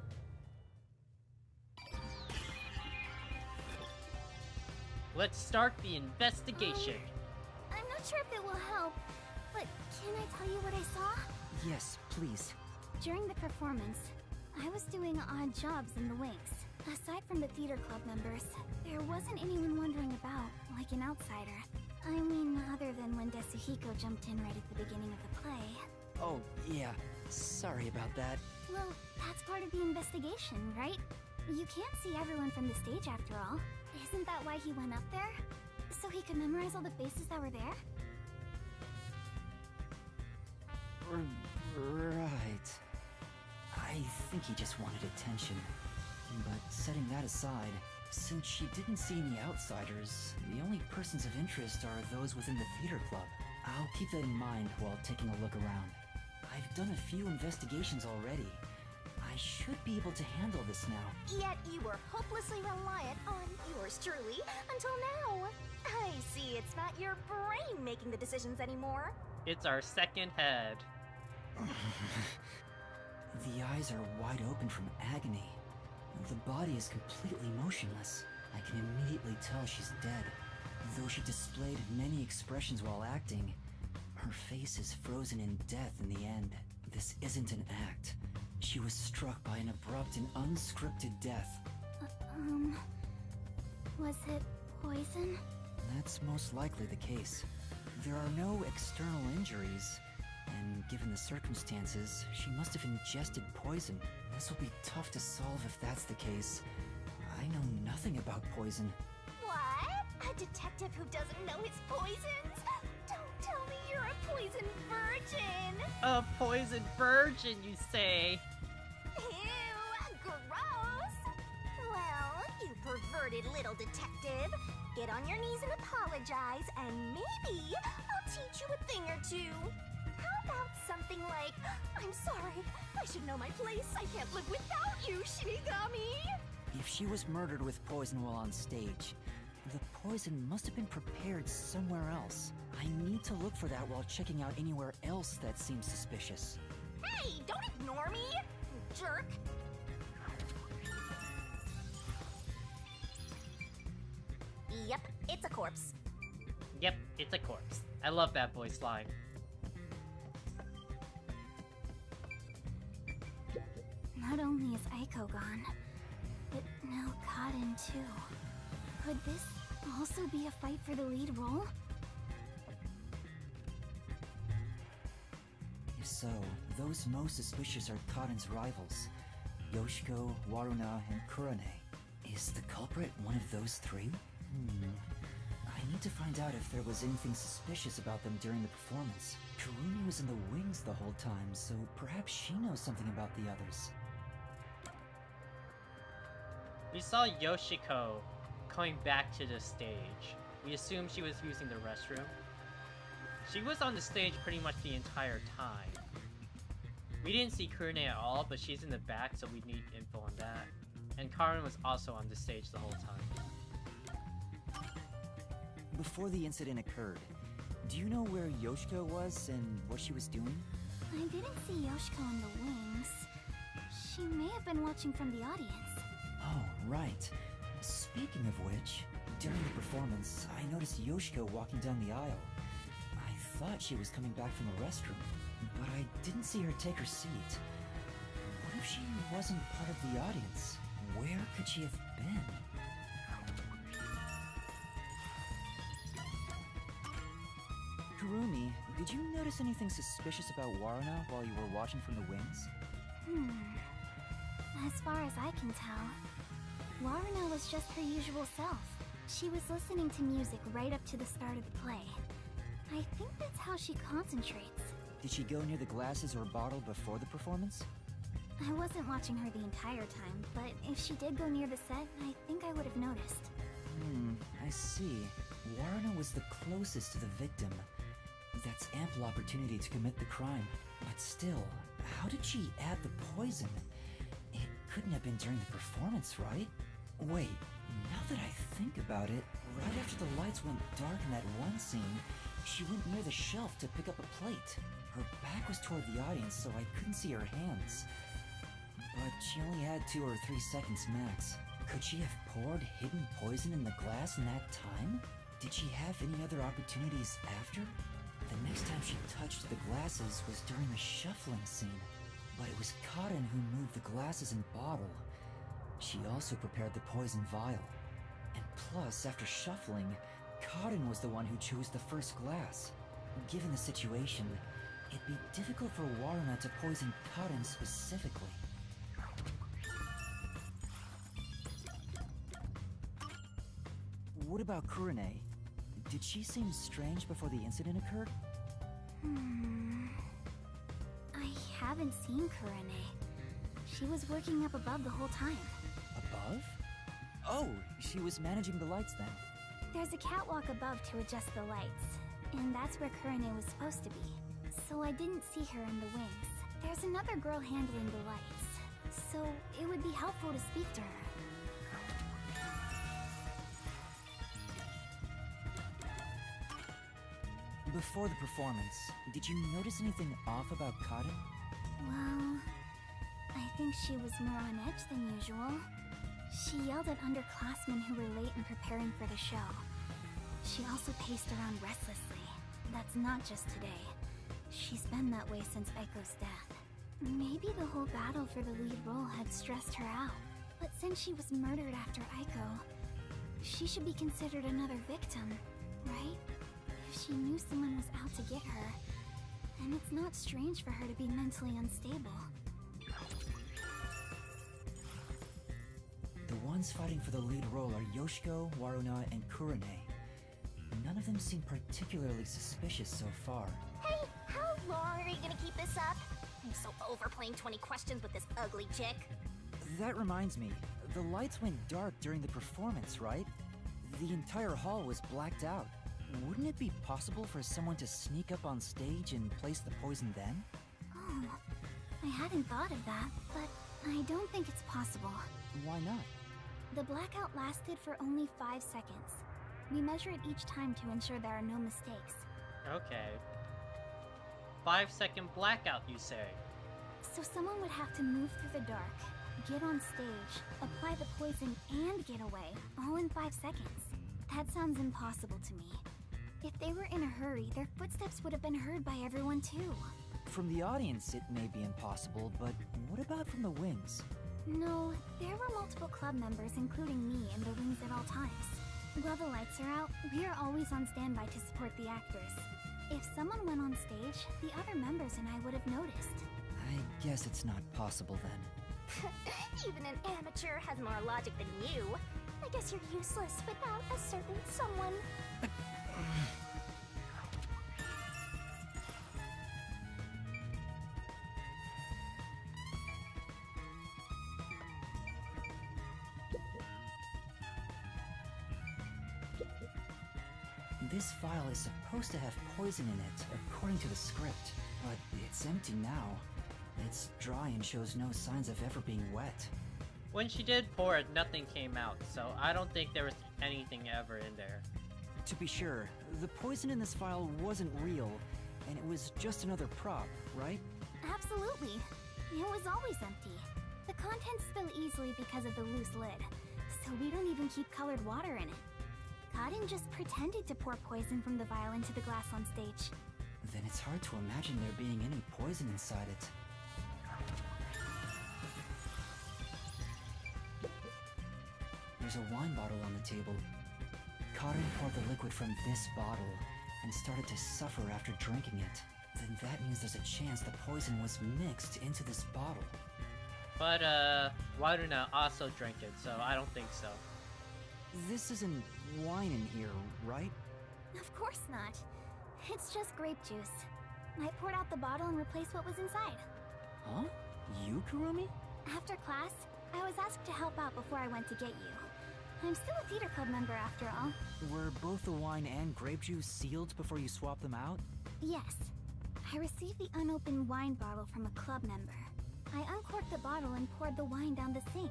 Let's start the investigation. I'm not sure if it will help, but can I tell you what I saw? Yes, please. During the performance, I was doing odd jobs in the wings. Aside from the theater club members, there wasn't anyone wandering about, like an outsider. I mean, other than when Tetsuhiko jumped in right at the beginning of the play. Oh, yeah. Sorry about that. Well, that's part of the investigation, right? You can't see everyone from the stage after all. Isn't that why he went up there? So he could memorize all the faces that were there? Right. I think he just wanted attention. But setting that aside, since she didn't see any outsiders, the only persons of interest are those within the theater club. I'll keep that in mind while taking a look around. I've done a few investigations already. I should be able to handle this now. Yet you were hopelessly reliant on yours truly until now. I see it's not your brain making the decisions anymore. It's our second head. The eyes are wide open from agony. The body is completely motionless. I can immediately tell she's dead. Though she displayed many expressions while acting, her face is frozen in death in the end. This isn't an act. She was struck by an abrupt and unscripted death. Was it poison? That's most likely the case. There are no external injuries, and given the circumstances, she must have ingested poison. This will be tough to solve if that's the case. I know nothing about poison. What? A detective who doesn't know his poisons? Don't tell me you're a poison virgin! A poison virgin, you say? Ew, gross! Well, you perverted little detective. Get on your knees and apologize, and maybe I'll teach you a thing or two. How about something like, I'm sorry, I should know my place. I can't live without you, Shinigami! If she was murdered with poison while on stage, the poison must have been prepared somewhere else. I need to look for that while checking out anywhere else that seems suspicious. Hey, don't ignore me, jerk! Yep, it's a corpse. Yep, it's a corpse. I love that voice line. Not only is Aiko gone, but now Kaden too. Could this also be a fight for the lead role? If so, those most suspicious are Kaden's rivals, Yoshiko, Waruna, and Kurane. Is the culprit one of those three? I need to find out if there was anything suspicious about them during the performance. Kurumi was in the wings the whole time, so perhaps she knows something about the others. We saw Yoshiko coming back to the stage. We assumed she was using the restroom. She was on the stage pretty much the entire time. We didn't see Kurune at all, but she's in the back, so we need info on that. And Karen was also on the stage the whole time. Before the incident occurred, do you know where Yoshiko was and what she was doing? I didn't see Yoshiko in the wings. She may have been watching from the audience. Oh, right. Speaking of which, during the performance, I noticed Yoshiko walking down the aisle. I thought she was coming back from the restroom, but I didn't see her take her seat. What if she wasn't part of the audience? Where could she have been? Kurumi, did you notice anything suspicious about Waruna while you were watching from the wings? As far as I can tell, Waruna was just her usual self. She was listening to music right up to the start of the play. I think that's how she concentrates. Did she go near the glasses or bottle before the performance? I wasn't watching her the entire time, but if she did go near the set, I think I would have noticed. I see. Waruna was the closest to the victim. That's ample opportunity to commit the crime. But still, how did she add the poison? It couldn't have been during the performance, right? Wait, now that I think about it, right after the lights went dark in that one scene, she went near the shelf to pick up a plate. Her back was toward the audience, so I couldn't see her hands. But she only had 2 or 3 seconds max. Could she have poured hidden poison in the glass in that time? Did she have any other opportunities after? The next time she touched the glasses was during the shuffling scene. But it was Kaden who moved the glasses and bottle. She also prepared the poison vial. And plus, after shuffling, Kaden was the one who chose the first glass. Given the situation, it'd be difficult for Waruna to poison Kaden specifically. What about Kurane? Did she seem strange before the incident occurred? haven't seen Kurane. She was working up above the whole time. Above? Oh, she was managing the lights then. There's a catwalk above to adjust the lights, and that's where Kurane was supposed to be. So I didn't see her in the wings. There's another girl handling the lights, so it would be helpful to speak to her. Before the performance, did you notice anything off about Cotton? Well, I think she was more on edge than usual. She yelled at underclassmen who were late in preparing for the show. She also paced around restlessly. That's not just today. She's been that way since Aiko's death. Maybe the whole battle for the lead role had stressed her out. But since she was murdered after Aiko, she should be considered another victim, right? If she knew someone was out to get her, then it's not strange for her to be mentally unstable. The ones fighting for the lead role are Yoshiko, Waruna, and Kurane. None of them seem particularly suspicious so far. Hey, how long are you gonna keep this up? I'm so over playing 20 questions with this ugly chick. That reminds me, the lights went dark during the performance, right? The entire hall was blacked out. Wouldn't it be possible for someone to sneak up on stage and place the poison then? Oh, I hadn't thought of that, but I don't think it's possible. Why not? The blackout lasted for only 5 seconds. We measure it each time to ensure there are no mistakes. Okay. 5-second blackout, you say? So someone would have to move through the dark, get on stage, apply the poison, and get away, all in 5 seconds. That sounds impossible to me. If they were in a hurry, their footsteps would have been heard by everyone too. From the audience, it may be impossible, but what about from the wings? No, there were multiple club members, including me, in the wings at all times. While the lights are out, we are always on standby to support the actors. If someone went on stage, the other members and I would have noticed. I guess it's not possible then. Even an amateur has more logic than you. I guess you're useless without a certain someone. This file is supposed to have poison in it, according to the script, but it's empty now. It's dry and shows no signs of ever being wet. When she did pour it, nothing came out, so I don't think there was anything ever in there. To be sure, the poison in this file wasn't real, and it was just another prop, right? Absolutely. It was always empty. The contents spill easily because of the loose lid, so we don't even keep colored water in it. Cotton just pretended to pour poison from the vial into the glass on stage. Then it's hard to imagine there being any poison inside it. There's a wine bottle on the table. Cotton poured the liquid from this bottle and started to suffer after drinking it. Then that means there's a chance the poison was mixed into this bottle. But, Waruna also drank it, so I don't think so. This isn't wine in here, right? Of course not. It's just grape juice. I poured out the bottle and replaced what was inside. Huh? You, Kurumi? After class, I was asked to help out before I went to get you. I'm still a theater club member after all. Were both the wine and grape juice sealed before you swapped them out? Yes. I received the unopened wine bottle from a club member. I uncorked the bottle and poured the wine down the sink.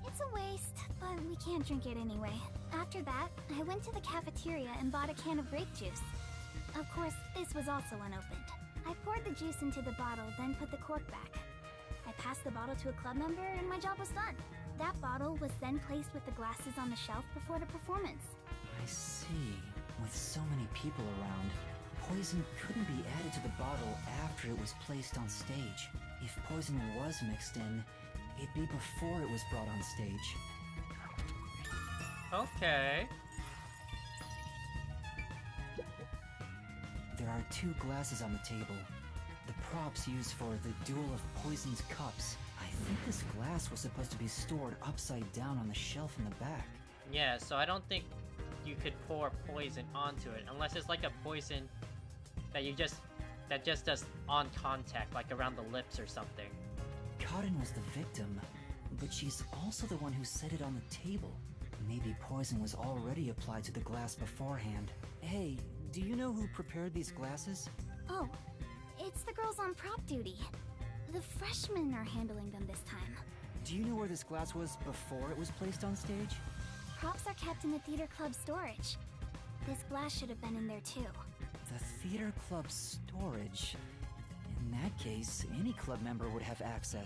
It's a waste, but we can't drink it anyway. After that, I went to the cafeteria and bought a can of grape juice. Of course, this was also unopened. I poured the juice into the bottle, then put the cork back. I passed the bottle to a club member and my job was done. That bottle was then placed with the glasses on the shelf before the performance. I see. With so many people around, poison couldn't be added to the bottle after it was placed on stage. If poison was mixed in, it'd be before it was brought on stage. Okay. There are 2 glasses on the table. The props used for the duel of poisoned cups. I think this glass was supposed to be stored upside down on the shelf in the back. Yeah, so I don't think you could pour poison onto it, unless it's like a poison that you just that just does on contact, like around the lips or something. Cotton was the victim, but she's also the one who set it on the table. Maybe poison was already applied to the glass beforehand. Hey, do you know who prepared these glasses? Oh, it's the girls on prop duty. The freshmen are handling them this time. Do you know where this glass was before it was placed on stage? Props are kept in the theater club storage. This glass should have been in there too. The theater club storage? In that case, any club member would have access.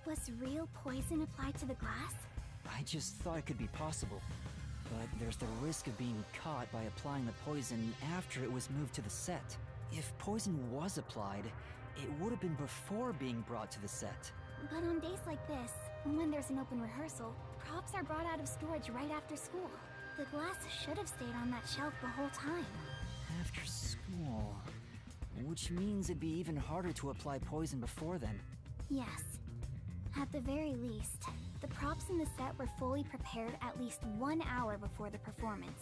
Was real poison applied to the glass? I just thought it could be possible. But there's the risk of being caught by applying the poison after it was moved to the set. If poison was applied, it would have been before being brought to the set. But on days like this, when there's an open rehearsal, props are brought out of storage right after school. The glass should have stayed on that shelf the whole time. After school... Which means it'd be even harder to apply poison before then. Yes. At the very least, the props in the set were fully prepared at least 1 hour before the performance.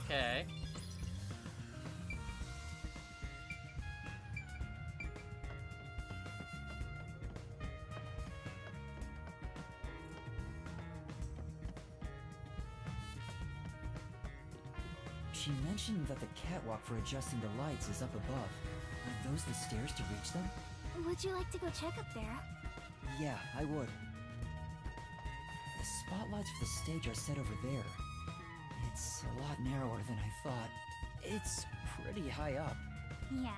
Okay. She mentioned that the catwalk for adjusting the lights is up above. Are those the stairs to reach them? Would you like to go check up there? Yeah, I would. The spotlights for the stage are set over there. It's a lot narrower than I thought. It's pretty high up. Yeah.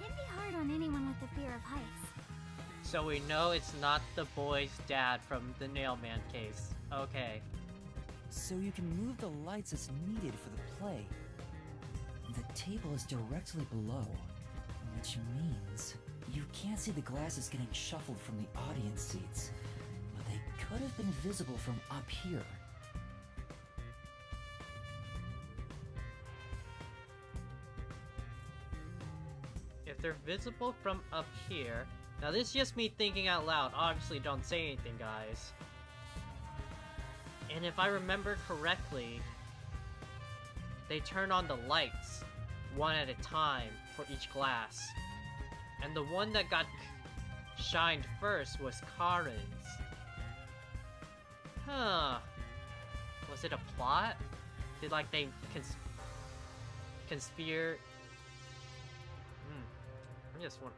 It'd be hard on anyone with the fear of heights. So we know it's not the boy's dad from the Nailman case. Okay. So you can move the lights as needed for the play. The table is directly below, which means you can't see the glasses getting shuffled from the audience seats, but they could have been visible from up here. If they're visible from up here... Now this is just me thinking out loud. Obviously don't say anything, guys. And if I remember correctly, they turn on the lights one at a time for each glass. And the one that got shined first was Karin's. Huh. Was it a plot? Did like they conspire? I just want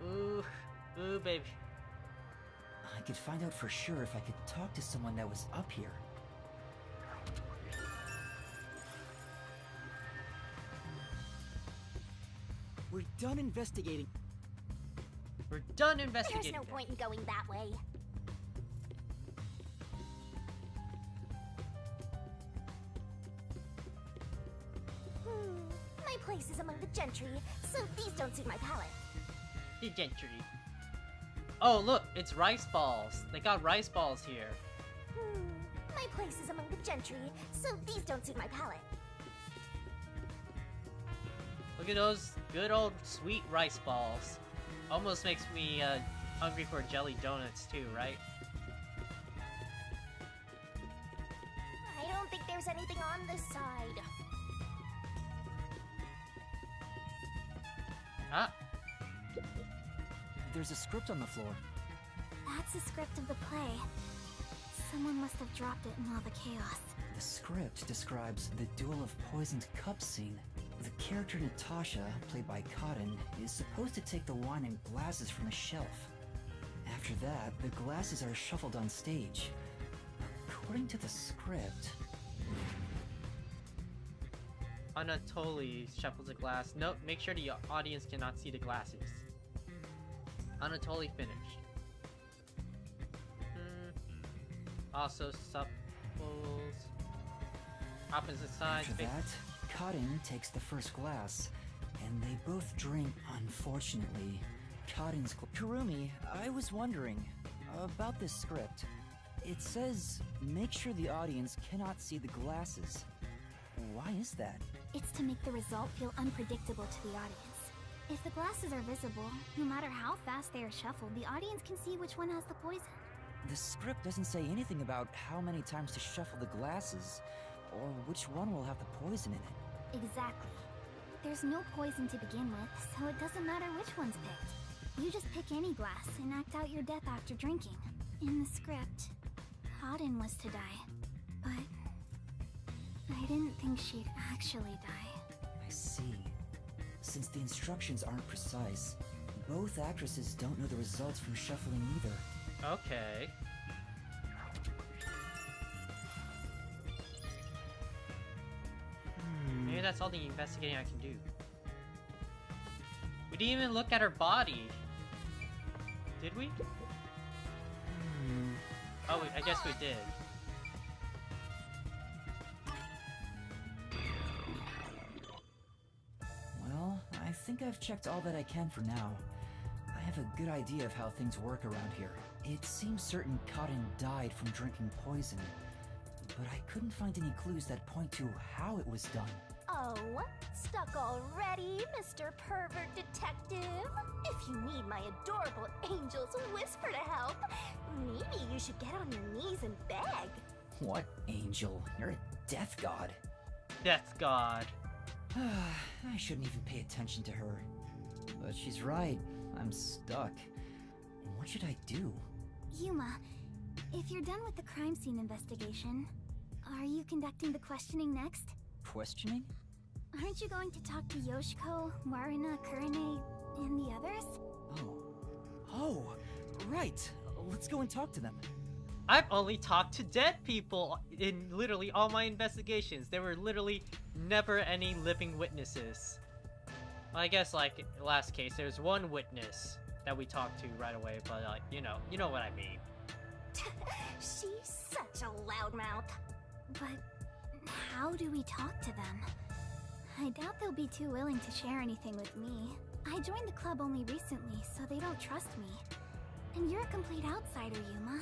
ooh, baby. I could find out for sure if I could talk to someone that was up here. We're done investigating. We're done investigating. There's no point in going that way. My place is among the gentry, so these don't suit my palate. The gentry. Oh, look, it's rice balls. They got rice balls here. My place is among the gentry, so these don't suit my palate. Look at those good old sweet rice balls. Almost makes me hungry for jelly donuts too, right? I don't think there's anything on this side. Ah. There's a script on the floor. That's the script of the play. Someone must have dropped it in all the chaos. The script describes the Duel of Poisoned Cups scene. The character Natasha, played by Cotton, is supposed to take the wine and glasses from the shelf. After that, the glasses are shuffled on stage. According to the script... Anatoly shuffles a glass. Nope, make sure the audience cannot see the glasses. Anatoly finished. Also, supples. Opposite sides. After that, Cotton takes the first glass, and they both drink. Unfortunately, Cotton's... Kurumi, I was wondering about this script. It says, make sure the audience cannot see the glasses. Why is that? It's to make the result feel unpredictable to the audience. If the glasses are visible, no matter how fast they are shuffled, the audience can see which one has the poison. The script doesn't say anything about how many times to shuffle the glasses. or which one will have the poison in it. Exactly. There's no poison to begin with, so it doesn't matter which one's picked. You just pick any glass and act out your death after drinking. In the script, Cotton was to die, but I didn't think she'd actually die. I see. Since the instructions aren't precise, both actresses don't know the results from shuffling either. Okay. Maybe that's all the investigating I can do. We didn't even look at her body. Did we? Oh, I guess we did. Well, I think I've checked all that I can for now. I have a good idea of how things work around here. It seems certain Cotton died from drinking poison, but I couldn't find any clues that point to how it was done. Oh, stuck already, Mr. Pervert Detective? If you need my adorable angel's whisper to help, maybe you should get on your knees and beg. What angel? You're a death god. Death god. I shouldn't even pay attention to her. But she's right. I'm stuck. What should I do? Yuma, if you're done with the crime scene investigation, are you conducting the questioning next? Questioning? Aren't you going to talk to Yoshiko, Marina, Kurine, and the others? Oh, right. Let's go and talk to them. I've only talked to dead people in literally all my investigations. There were literally never any living witnesses. Well, I guess like last case, there's one witness that we talked to right away, but you know what I mean. She's such a loudmouth. But how do we talk to them? I doubt they'll be too willing to share anything with me. I joined the club only recently, so they don't trust me. And you're a complete outsider, Yuma.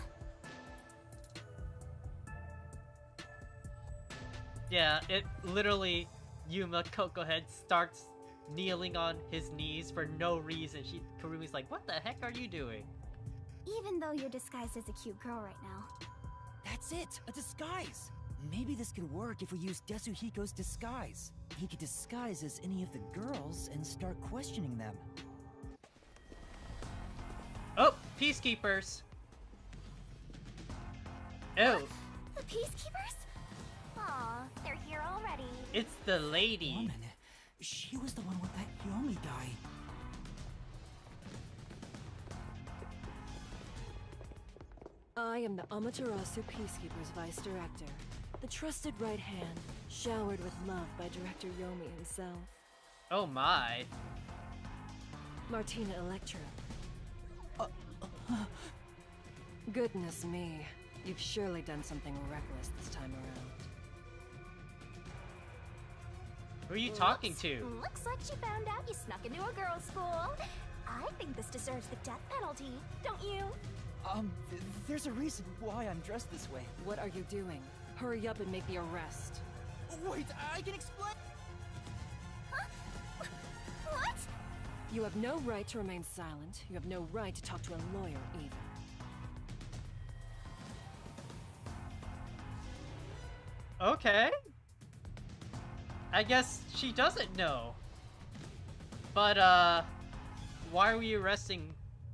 Yeah, it literally, Yuma Cocohead starts kneeling on his knees for no reason. Kurumi's like, what the heck are you doing? Even though you're disguised as a cute girl right now. That's it, a disguise. Maybe this could work if we use Desuhiko's disguise. He could disguise as any of the girls and start questioning them. Oh, peacekeepers. Oh, The peacekeepers? Aw, they're here already. it's the lady. Woman, she was the one with that Yomi guy. I am the Amaterasu Peacekeeper's Vice Director, the trusted right hand, showered with love by Director Yomi himself. Oh my. Martina Electra. Goodness me, you've surely done something reckless this time around. Who are you talking to? Looks like she found out you snuck into a girls' school. I think this deserves the death penalty, don't you? There's a reason why I'm dressed this way. What are you doing? Hurry up and make the arrest. Wait, I can explain. Huh? What? You have no right to remain silent. You have no right to talk to a lawyer either. Okay. I guess she doesn't know. But, why are we arresting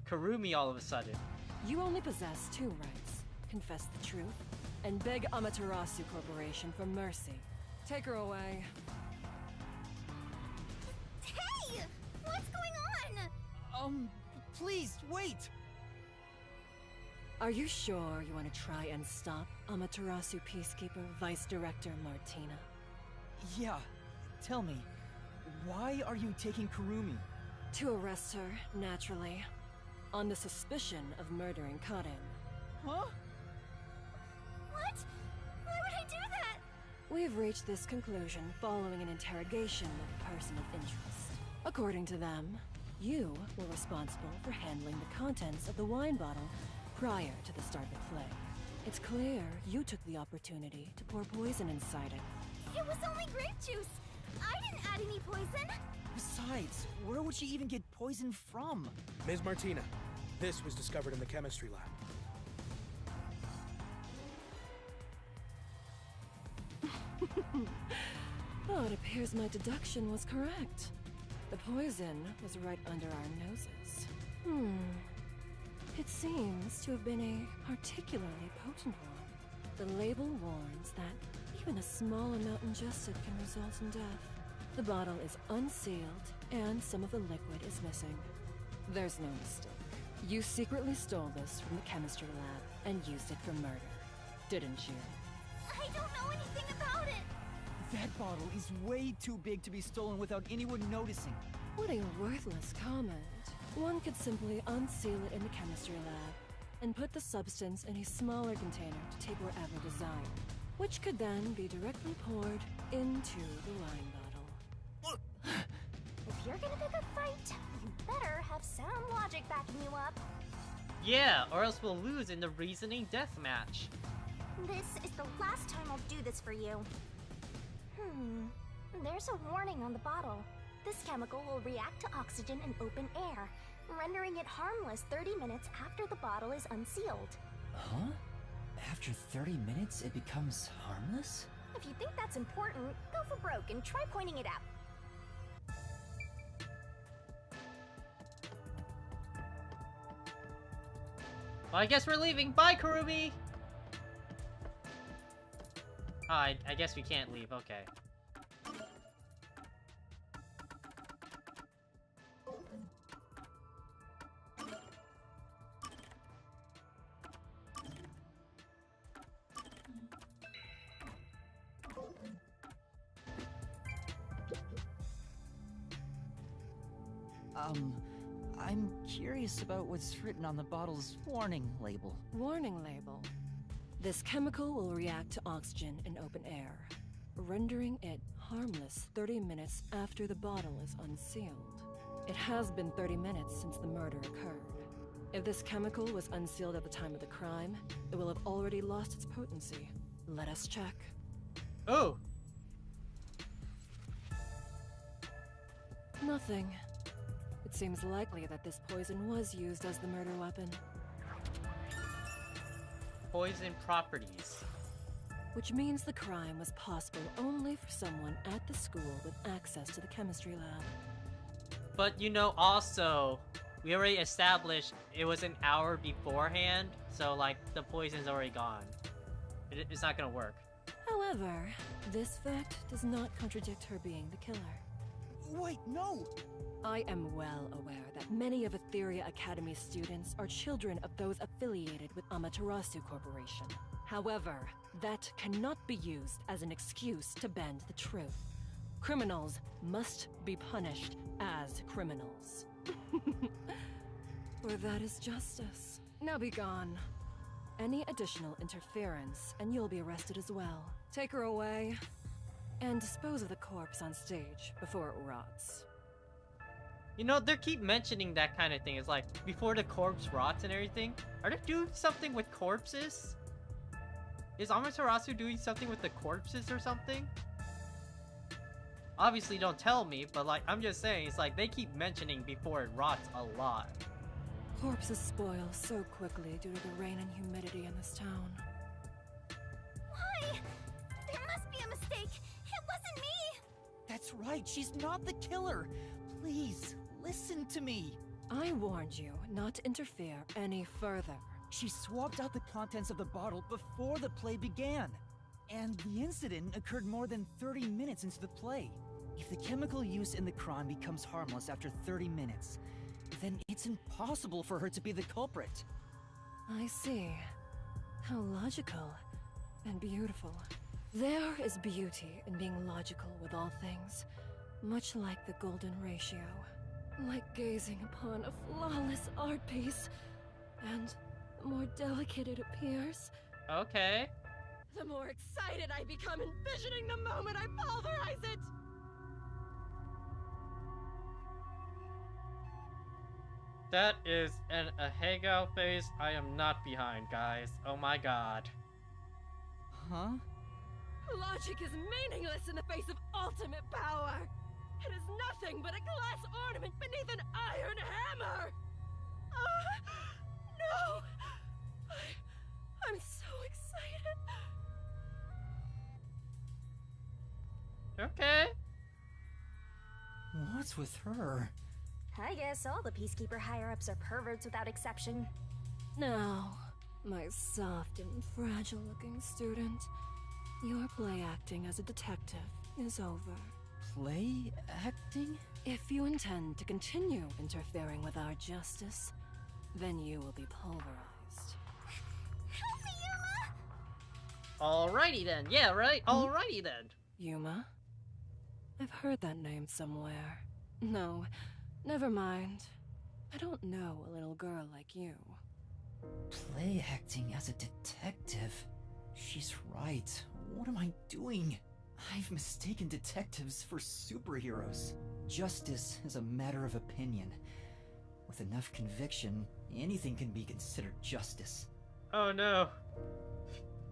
Kurumi all of a sudden? You only possess two rights. Confess the truth, and beg Amaterasu Corporation for mercy. Take her away. Hey! What's going on? Please, wait! Are you sure you want to try and stop Amaterasu Peacekeeper Vice Director Martina? Yeah, tell me, why are you taking Kurumi? To arrest her, naturally. On the suspicion of murdering Kaden. Huh? What? Why would I do that? We've reached this conclusion following an interrogation of a person of interest. According to them, you were responsible for handling the contents of the wine bottle prior to the start of the play. It's clear you took the opportunity to pour poison inside it. It was only grape juice. I didn't add any poison. Besides, where would she even get poison from? Ms. Martina, this was discovered in the chemistry lab. Oh, it appears my deduction was correct. The poison was right under our noses. It seems to have been a particularly potent one. The label warns that even a small amount ingested can result in death. The bottle is unsealed, and some of the liquid is missing. There's no mistake. You secretly stole this from the chemistry lab and used it for murder, didn't you? I don't know anything about it! That bottle is way too big to be stolen without anyone noticing. What a worthless comment. One could simply unseal it in the chemistry lab and put the substance in a smaller container to take wherever desired, which could then be directly poured into the wine bottle. If you're gonna pick a fight, you better have sound logic backing you up. Yeah, or else we'll lose in the reasoning deathmatch. This is the last time I'll do this for you. There's a warning on the bottle. This chemical will react to oxygen in open air, rendering it harmless 30 minutes after the bottle is unsealed. Huh? After 30 minutes, it becomes harmless? If you think that's important, go for broke and try pointing it out. Well, I guess we're leaving. Bye, Kurumi! Oh, I guess we can't leave. Okay. I'm curious about what's written on the bottle's warning label. Warning label. This chemical will react to oxygen in open air, rendering it harmless 30 minutes after the bottle is unsealed. It has been 30 minutes since the murder occurred. If this chemical was unsealed at the time of the crime, it will have already lost its potency. Let us check. Oh! Nothing. It seems likely that this poison was used as the murder weapon. Poison properties. Which means the crime was possible only for someone at the school with access to the chemistry lab. But you know, also, we already established it was an hour beforehand, so like, the poison's already gone. It's not gonna work. However, this fact does not contradict her being the killer. Wait, no! I am well aware that many of Etheria Academy's students are children of those affiliated with Amaterasu Corporation. However, that cannot be used as an excuse to bend the truth. Criminals must be punished as criminals. For that is justice. Now be gone. Any additional interference, and you'll be arrested as well. Take her away, and dispose of the corpse on stage before it rots. You know, they keep mentioning that kind of thing. It's like, before the corpse rots and everything. Are they doing something with corpses? Is Amaterasu doing something with the corpses or something? Obviously, don't tell me, but like, I'm just saying, it's like, they keep mentioning before it rots a lot. Corpses spoil so quickly due to the rain and humidity in this town. Why? There must be a mistake. It wasn't me! That's right, she's not the killer! Please, listen to me! I warned you not to interfere any further. She swapped out the contents of the bottle before the play began. And the incident occurred more than 30 minutes into the play. If the chemical used in the crime becomes harmless after 30 minutes, then it's impossible for her to be the culprit. I see. How logical and beautiful. There is beauty in being logical with all things, much like the golden ratio. Like gazing upon a flawless art piece, and the more delicate it appears, Okay. the more excited I become envisioning the moment I pulverize it! That is a Hagao face I am not behind, guys. Oh my god. Huh? Logic is meaningless in the face of ultimate power! It is nothing but a glass ornament beneath an iron hammer! No! I'm so excited! What's with her? I guess all the Peacekeeper higher-ups are perverts without exception. Now, my soft and fragile-looking student, your play acting as a detective is over. Play acting? If you intend to continue interfering with our justice, then you will be pulverized. Help me, Yuma! Alrighty then. Yeah, right? Alrighty then. Yuma? I've heard that name somewhere. No, never mind. I don't know a little girl like you. Play acting as a detective? She's right. What am I doing? I've mistaken detectives for superheroes. Justice is a matter of opinion. With enough conviction, anything can be considered justice. Oh no.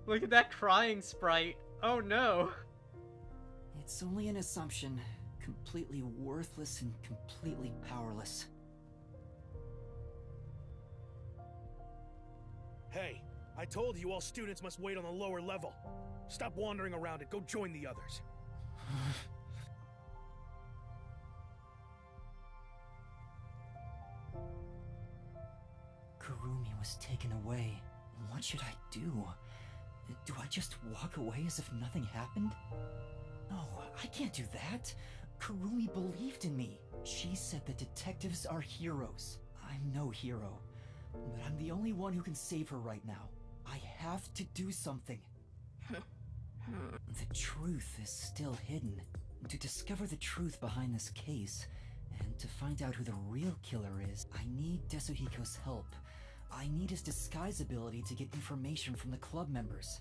Look at that crying sprite. Oh no. It's only an assumption. Completely worthless and completely powerless. Hey, I told you all students must wait on the lower level. Stop wandering around and go join the others. Kurumi was taken away. What should I do? Do I just walk away as if nothing happened? No, I can't do that. Kurumi believed in me. She said that detectives are heroes. I'm no hero, but I'm the only one who can save her right now. I have to do something. The truth is still hidden. To discover the truth behind this case, and to find out who the real killer is, I need Desuhiko's help. I need his disguise ability to get information from the club members.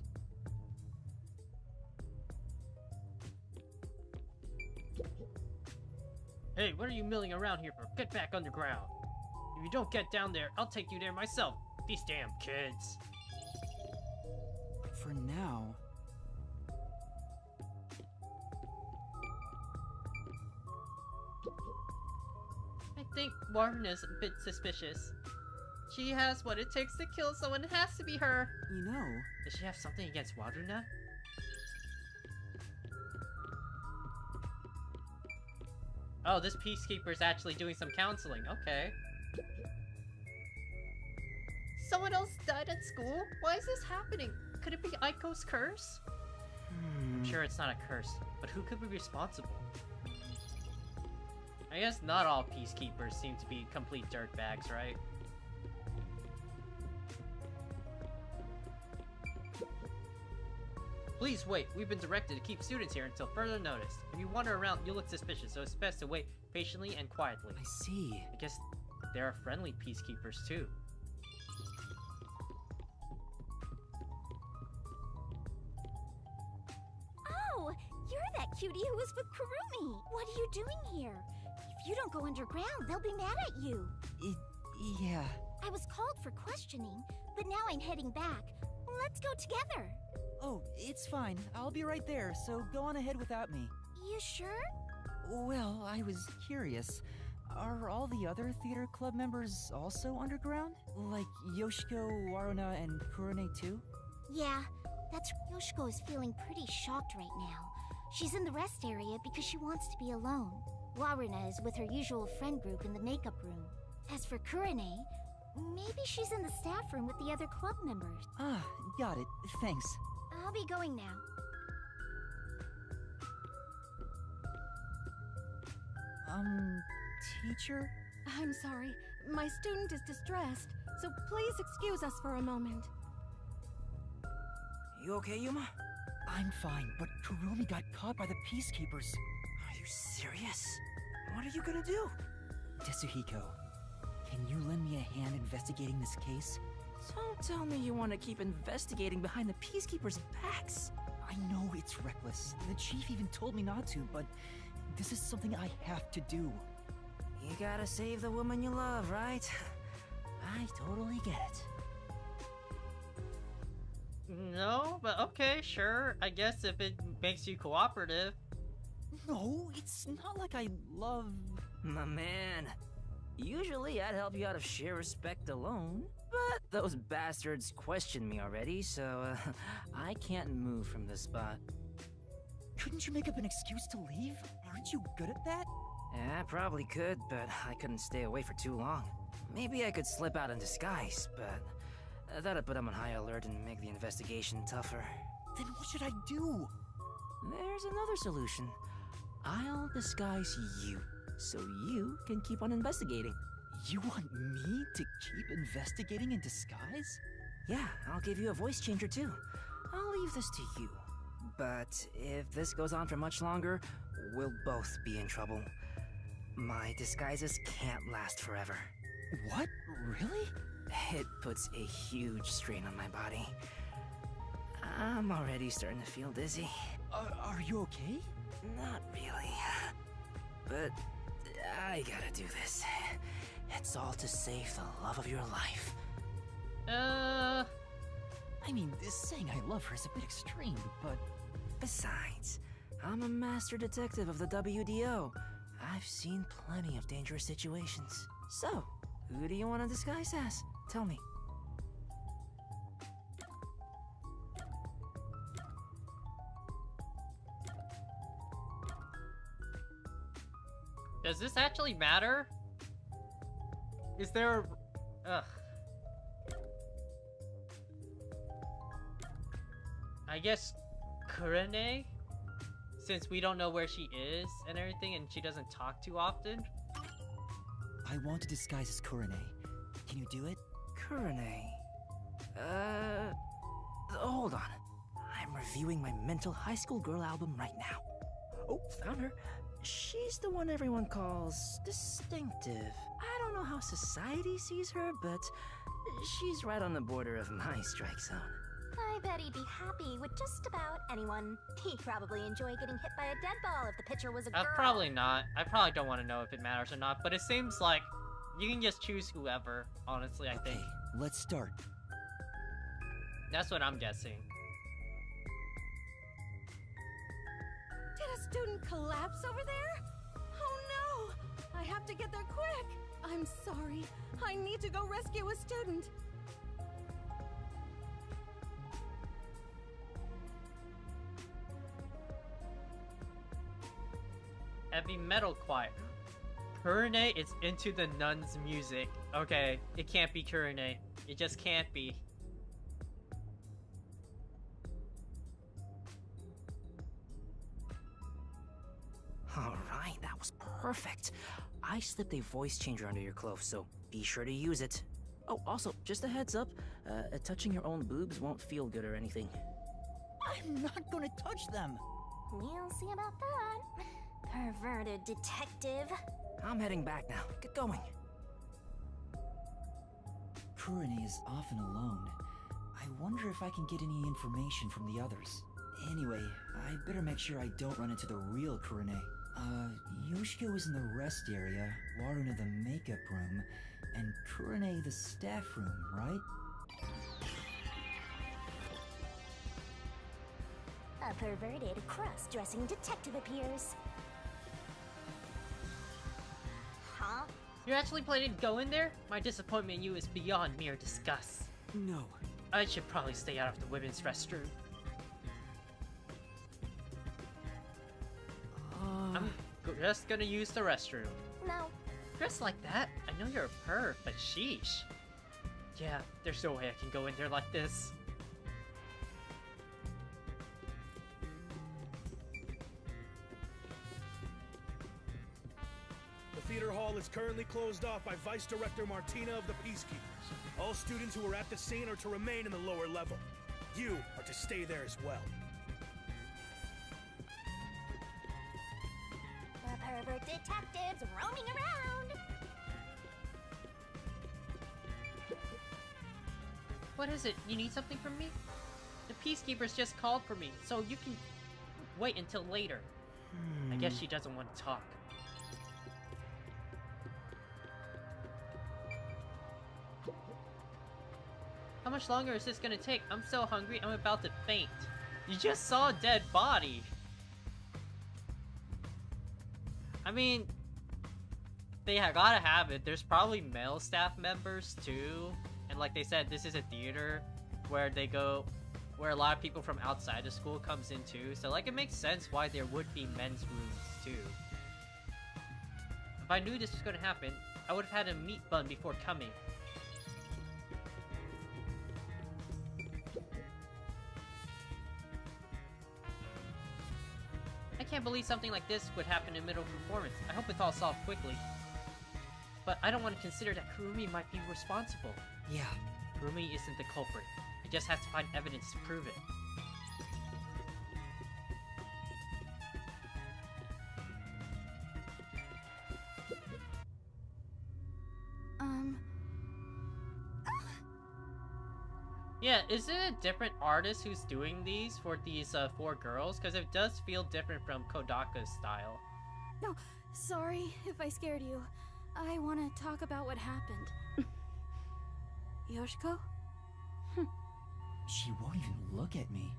Hey, what are you milling around here for? Get back underground. If you don't get down there, I'll take you there myself. These damn kids. For now... I think Warren is a bit suspicious. She has what it takes to kill someone. It has to be her. You know... Does she have something against Waruna? Oh, this peacekeeper is actually doing some counseling. Okay. Someone else died at school? Why is this happening? Could it be Aiko's curse? I'm sure it's not a curse, but who could be responsible? I guess not all peacekeepers seem to be complete dirtbags, right? Please wait, we've been directed to keep students here until further notice. If you wander around, you'll look suspicious, so it's best to wait patiently and quietly. I see. I guess there are friendly peacekeepers too. Oh, you're that cutie who was with Kurumi. What are you doing here? If you don't go underground, they'll be mad at you. Yeah. I was called for questioning, but now I'm heading back. Let's go together. Oh, it's fine. I'll be right there, so go on ahead without me. You sure? Well, I was curious. Are all the other theater club members also underground? Like Yoshiko, Waruna, and Kurone too? Yeah, that's... Yoshiko is feeling pretty shocked right now. She's in the rest area because she wants to be alone. Waruna is with her usual friend group in the makeup room. As for Kurone, maybe she's in the staff room with the other club members. Ah, got it. Thanks. I'll be going now. Teacher? I'm sorry. My student is distressed, so please excuse us for a moment. You okay, Yuma? I'm fine, but Kurumi got caught by the peacekeepers. Are you serious? What are you gonna do? Desuhiko, can you lend me a hand investigating this case? Don't tell me you want to keep investigating behind the peacekeepers' backs. I know it's reckless. The chief even told me not to, but this is something I have to do. You gotta save the woman you love, right? I totally get it. No, but okay, sure. I guess if it makes you cooperative. No, it's not like I love... My man. Usually I'd help you out of sheer respect alone, but those bastards questioned me already, so I can't move from this spot. Couldn't you make up an excuse to leave? Aren't you good at that? Yeah, I probably could, but I couldn't stay away for too long. Maybe I could slip out in disguise, but that'd put them on high alert and make the investigation tougher. Then what should I do? There's another solution. I'll disguise you, so you can keep on investigating. You want me to keep investigating in disguise? Yeah, I'll give you a voice changer too. I'll leave this to you. But if this goes on for much longer, we'll both be in trouble. My disguises can't last forever. What? Really? It puts a huge strain on my body. I'm already starting to feel dizzy. Are you okay? Not really. But I gotta do this. It's all to save the love of your life. I mean, saying I love her is a bit extreme, but... Besides, I'm a master detective of the WDO. I've seen plenty of dangerous situations. So, who do you want to disguise as? Tell me. Does this actually matter? Is there... Ugh. I guess Kurene? Since we don't know where she is and everything, and she doesn't talk too often? I want to disguise as Kurene. Can you do it? Kurene... hold on. I'm reviewing my mental high school girl album right now. Oh, found her. She's the one everyone calls distinctive. I don't know how society sees her, but she's right on the border of my strike zone. I bet he'd be happy with just about anyone. He'd probably enjoy getting hit by a dead ball if the pitcher was a girl. Probably not. I probably don't want to know if it matters or not, but it seems like you can just choose whoever, honestly, I think. Let's start. That's what I'm guessing. Did a student collapse over there? Oh no! I have to get there quick! I'm sorry. I need to go rescue a student. Heavy metal choir. Kurene is into the nuns' music. Okay, it can't be Kurene. It just can't be. Alright, that was perfect. I slipped a voice changer under your clothes, so be sure to use it. Oh, also, just a heads up, touching your own boobs won't feel good or anything. I'm not gonna touch them! We'll see about that. Perverted detective. I'm heading back now. Get going. Kurene is often alone. I wonder if I can get any information from the others. Anyway, I better make sure I don't run into the real Kurene. Yoshiko is in the rest area, Waruna the makeup room, and Kurene the staff room, right? A perverted cross-dressing detective appears. Huh? You're actually planning to go in there? My disappointment in you is beyond mere disgust. No. I should probably stay out of the women's restroom. I'm just gonna use the restroom. No. Dressed like that? I know you're a perv, but sheesh. Yeah, there's no way I can go in there like this. The theater hall is currently closed off by Vice Director Martina of the Peacekeepers. All students who are at the scene are to remain in the lower level. You are to stay there as well. The pervert detectives roaming around. What is it? You need something from me? The Peacekeepers just called for me, so you can wait until later. I guess she doesn't want to talk. How much longer is this gonna take? I'm so hungry, I'm about to faint. You just saw a dead body. I mean, they gotta have it. There's probably male staff members too. And like they said, this is a theater where they go, where a lot of people from outside the school comes in too. So like it makes sense why there would be men's rooms too. I knew this was gonna happen, I would have had a meat bun before coming. I can't believe something like this would happen in the middle of performance. I hope it's all solved quickly. But I don't want to consider that Kurumi might be responsible. Yeah. Kurumi isn't the culprit. I just have to find evidence to prove it. Yeah, is it a different artist who's doing these for these 4 girls? Because it does feel different from Kodaka's style. No, sorry if I scared you. I want to talk about what happened. Yoshiko? She won't even look at me.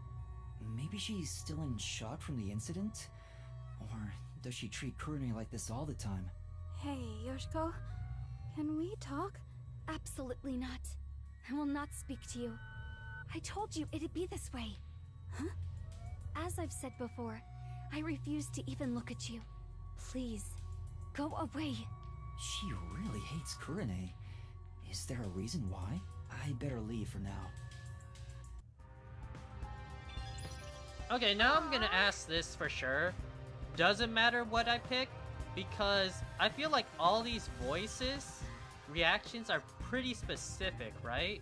Maybe she's still in shock from the incident? Or does she treat Kurune like this all the time? Hey, Yoshiko. Can we talk? Absolutely not. I will not speak to you. I told you it'd be this way. Huh? As I've said before, I refuse to even look at you. Please, go away. She really hates Kurune. Is there a reason why? I better leave for now. Okay, now I'm gonna ask this for sure. Doesn't matter what I pick, because I feel like all these voices, reactions are pretty specific, right?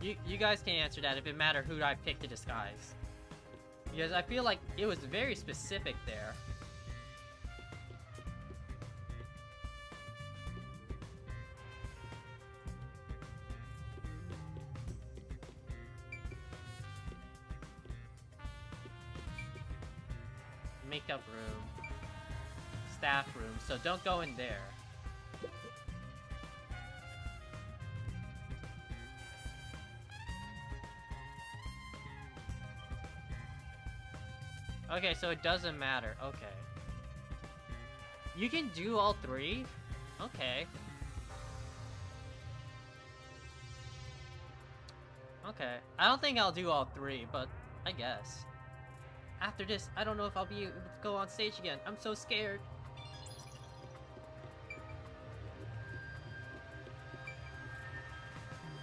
You guys can answer that if it matter who I pick to disguise. Because I feel like it was very specific there. Makeup room. Staff room, so don't go in there. Okay, so it doesn't matter. Okay. You can do all 3? Okay. Okay. I don't think I'll do all 3, but I guess. After this, I don't know if I'll be able to go on stage again. I'm so scared.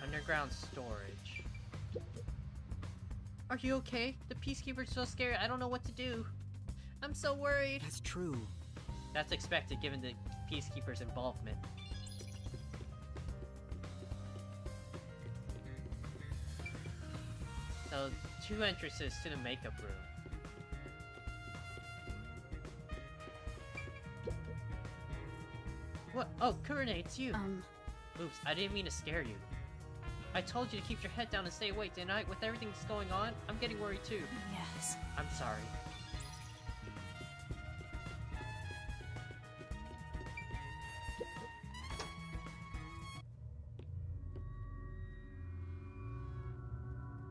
Underground storage. Are you okay? The Peacekeeper's so scared, I don't know what to do. I'm so worried. That's true. That's expected given the Peacekeeper's involvement. So, 2 entrances to the makeup room. What? Oh, Kurune, it's you! Oops, I didn't mean to scare you. I told you to keep your head down and stay awake, didn't I? With everything that's going on, I'm getting worried too. Yes. I'm sorry.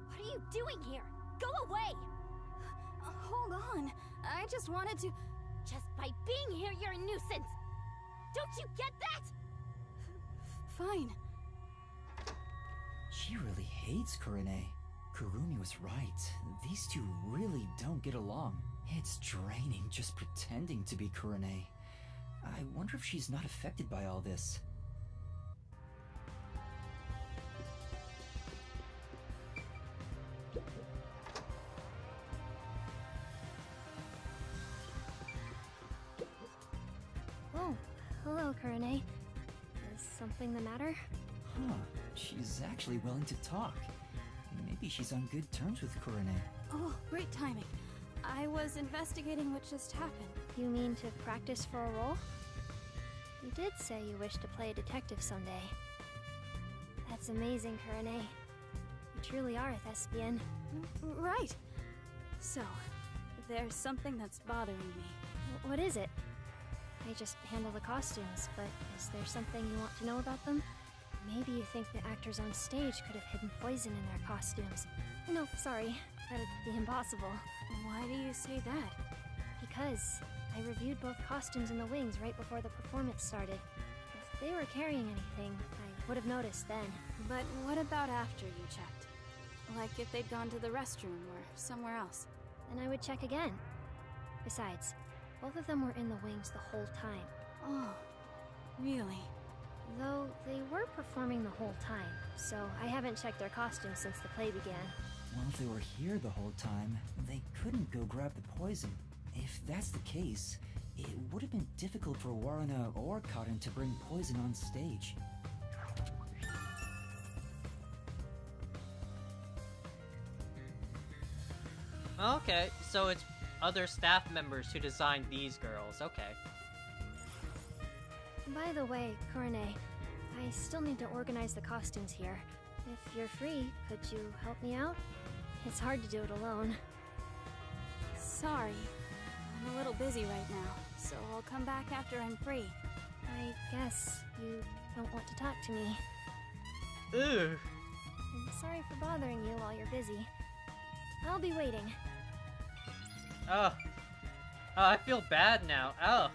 What are you doing here? Go away! Hold on. I just wanted to... Just by being here, you're a nuisance! Don't you get that? Fine. She really hates Kurune. Kurumi was right. These two really don't get along. It's draining just pretending to be Kurune. I wonder if she's not affected by all this. Oh, hello, Kurune. Is something the matter? Huh. She's actually willing to talk. Maybe she's on good terms with Kurune. Oh, great timing. I was investigating what just happened. You mean to practice for a role? You did say you wish to play a detective someday. That's amazing, Kurune. You truly are a thespian. Right. So, there's something that's bothering me. What is it? I just handle the costumes, but is there something you want to know about them? Maybe you think the actors on stage could have hidden poison in their costumes. No, sorry. That'd be impossible. Why do you say that? Because I reviewed both costumes in the wings right before the performance started. If they were carrying anything, I would have noticed then. But what about after you checked? Like if they'd gone to the restroom or somewhere else. Then I would check again. Besides, both of them were in the wings the whole time. Oh, really? Though they were performing the whole time, so I haven't checked their costumes since the play began. Well, if they were here the whole time, they couldn't go grab the poison. If that's the case, it would have been difficult for Warana or Cotton to bring poison on stage. Okay, so it's other staff members who designed these girls. Okay. By the way, Kurane, I still need to organize the costumes here. If you're free, could you help me out? It's hard to do it alone. Sorry. I'm a little busy right now, so I'll come back after I'm free. I guess you don't want to talk to me. Ugh. I'm sorry for bothering you while you're busy. I'll be waiting. Oh. Oh, I feel bad now. Oh.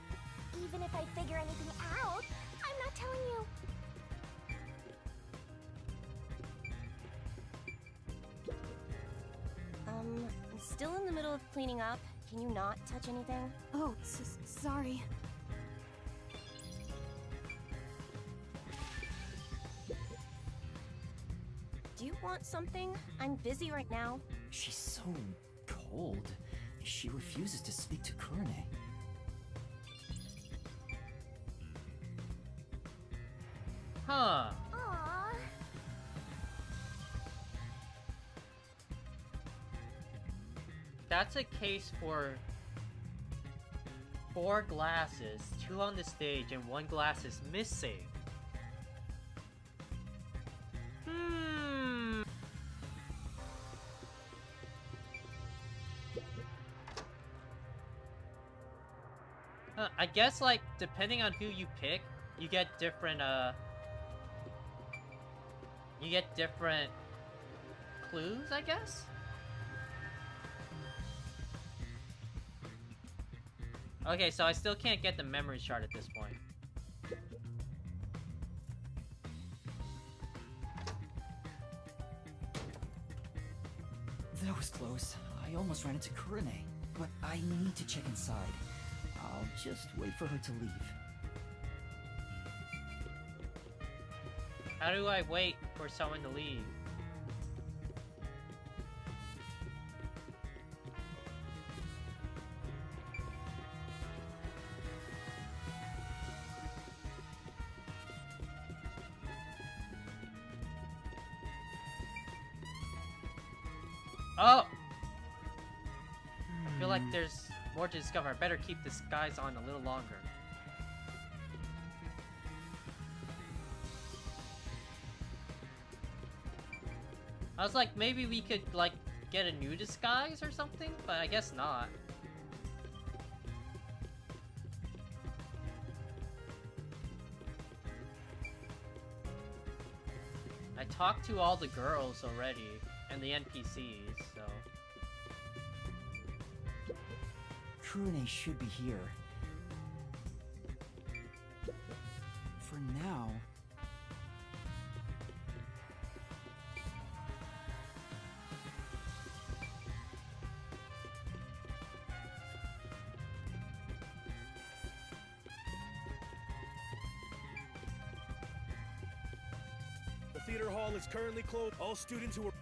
Even if I figure anything out, I'm not telling you. I'm still in the middle of cleaning up. Can you not touch anything? Oh, sorry. Do you want something? I'm busy right now. She's so cold. She refuses to speak to Kurane. Huh. Aww. That's a case for 4 glasses, 2 on the stage, and 1 glass is missing. I guess, like, depending on who you pick, you get different, clues, I guess? Okay, so I still can't get the memory shard at this point. That was close. I almost ran into Kurane, but I need to check inside. I'll just wait for her to leave. How do I wait for someone to leave? Oh! I feel like there's more to discover. I better keep this guys on a little longer. I was like, maybe we could, like, get a new disguise or something, but I guess not. I talked to all the girls already, and the NPCs, so... Kurane should be here. For now... The theater hall is currently closed. All students who are...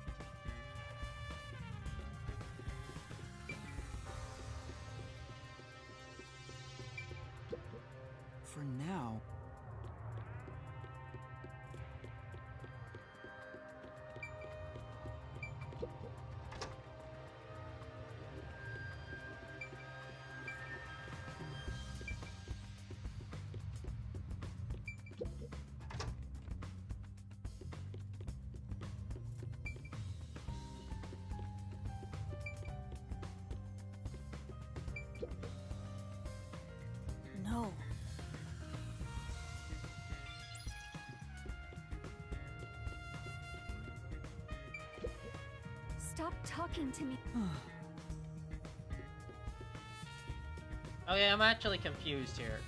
For now... No. Stop talking to me. Okay, I'm actually confused here.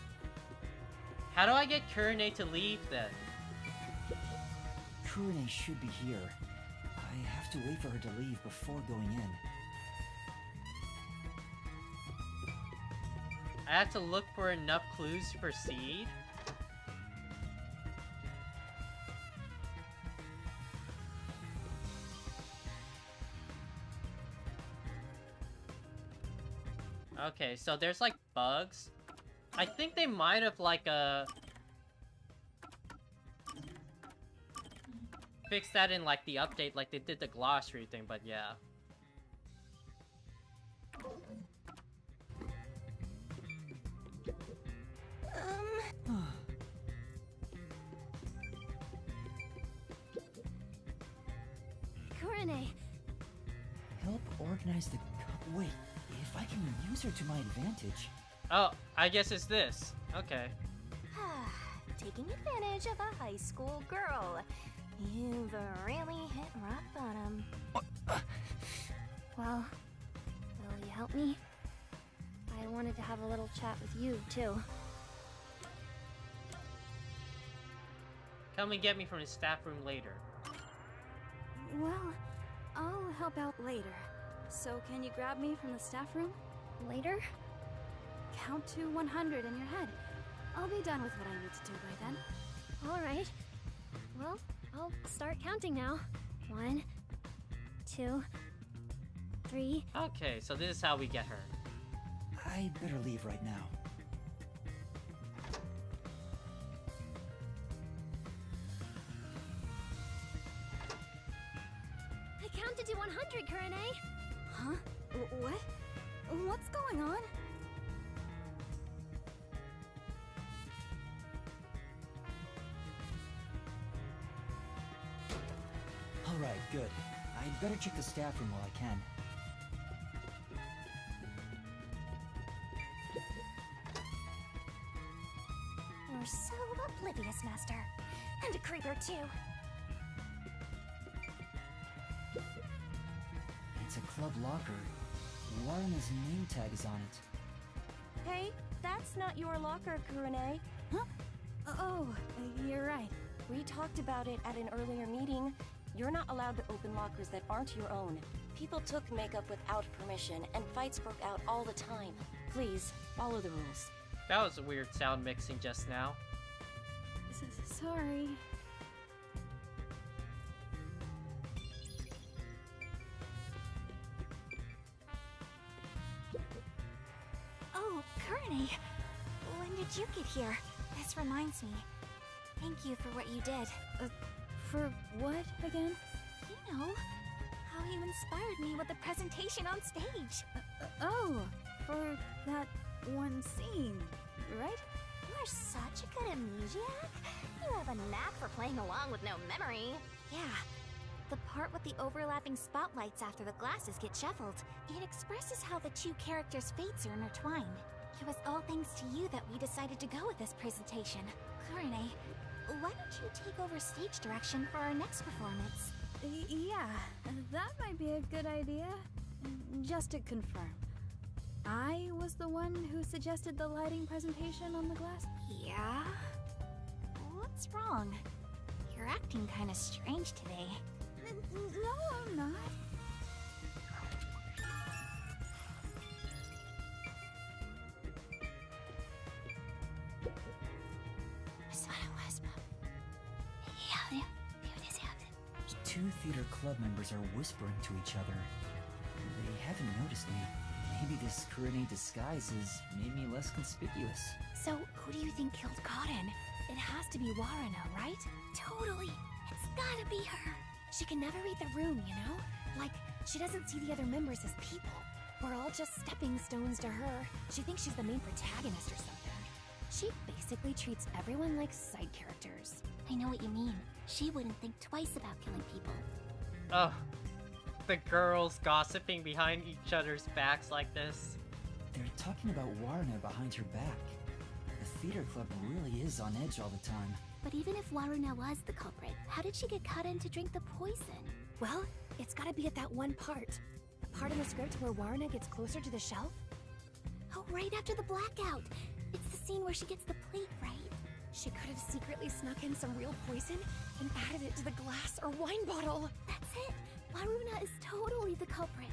How do I get Kurane to leave then? Kurane should be here. I have have to wait for her to leave before going in. I have to look for enough clues to proceed? Okay, so there's like bugs. I think they might have like fixed that in like the update like they did the glossary thing, but yeah. Kurane. Help organize the wait, if I can use her to my advantage. Oh, I guess it's this. Okay. Taking advantage of a high school girl. You've really hit rock bottom. Well, will you help me? I wanted to have a little chat with you, too. Come and get me from the staff room later. Well, I'll help out later. So can you grab me from the staff room? Later? Count to 100 in your head. I'll be done with what I need to do by then. Alright. Well, I'll start counting now. 1, 2, 3. Okay, so this is how we get her. I better leave right now. I counted to 100, Kurane. Huh? What? What's going on? Alright, good. I'd better check the staff room while I can. You're so oblivious, Master. And a creeper, too. It's a club locker. Warren's name tag is on it. Hey, that's not your locker, Kurane. Huh? Oh, you're right. We talked about it at an earlier meeting. You're not allowed to open lockers that aren't your own. People took makeup without permission, and fights broke out all the time. Please, follow the rules. That was a weird sound mixing just now. Sorry. Oh, Kurane. When did you get here? This reminds me. Thank you for what you did. For what again? You know, how you inspired me with the presentation on stage. Oh, for that one scene, right? You're such a good amnesiac. You have a knack for playing along with no memory. Yeah, the part with the overlapping spotlights after the glasses get shuffled. It expresses how the two characters' fates are intertwined. It was all thanks to you that we decided to go with this presentation. Kurane, why don't you take over stage direction for our next performance? Yeah, that might be a good idea. Just to confirm, I was the one who suggested the lighting presentation on the glass? Yeah? What's wrong? You're acting kinda strange today. No, I'm not. Two theater club members are whispering to each other. They haven't noticed me. Maybe this Kurane disguise has made me less conspicuous. So, who do you think killed Cotton? It has to be Warana, right? Totally! It's gotta be her! She can never read the room, you know? Like, she doesn't see the other members as people. We're all just stepping stones to her. She thinks she's the main protagonist or something. She basically treats everyone like side characters. I know what you mean. She wouldn't think twice about killing people. Oh, the girls gossiping behind each other's backs like this. They're talking about Warana behind her back. The theater club really is on edge all the time. But even if Waruna was the culprit, how did she get Cotton to drink the poison? Well, it's gotta be at that one part. The part in the script where Warana gets closer to the shelf? Oh, right after the blackout! It's the scene where she gets the plate, right? She could have secretly snuck in some real poison and added it to the glass or wine bottle. That's it! Waruna is totally the culprit.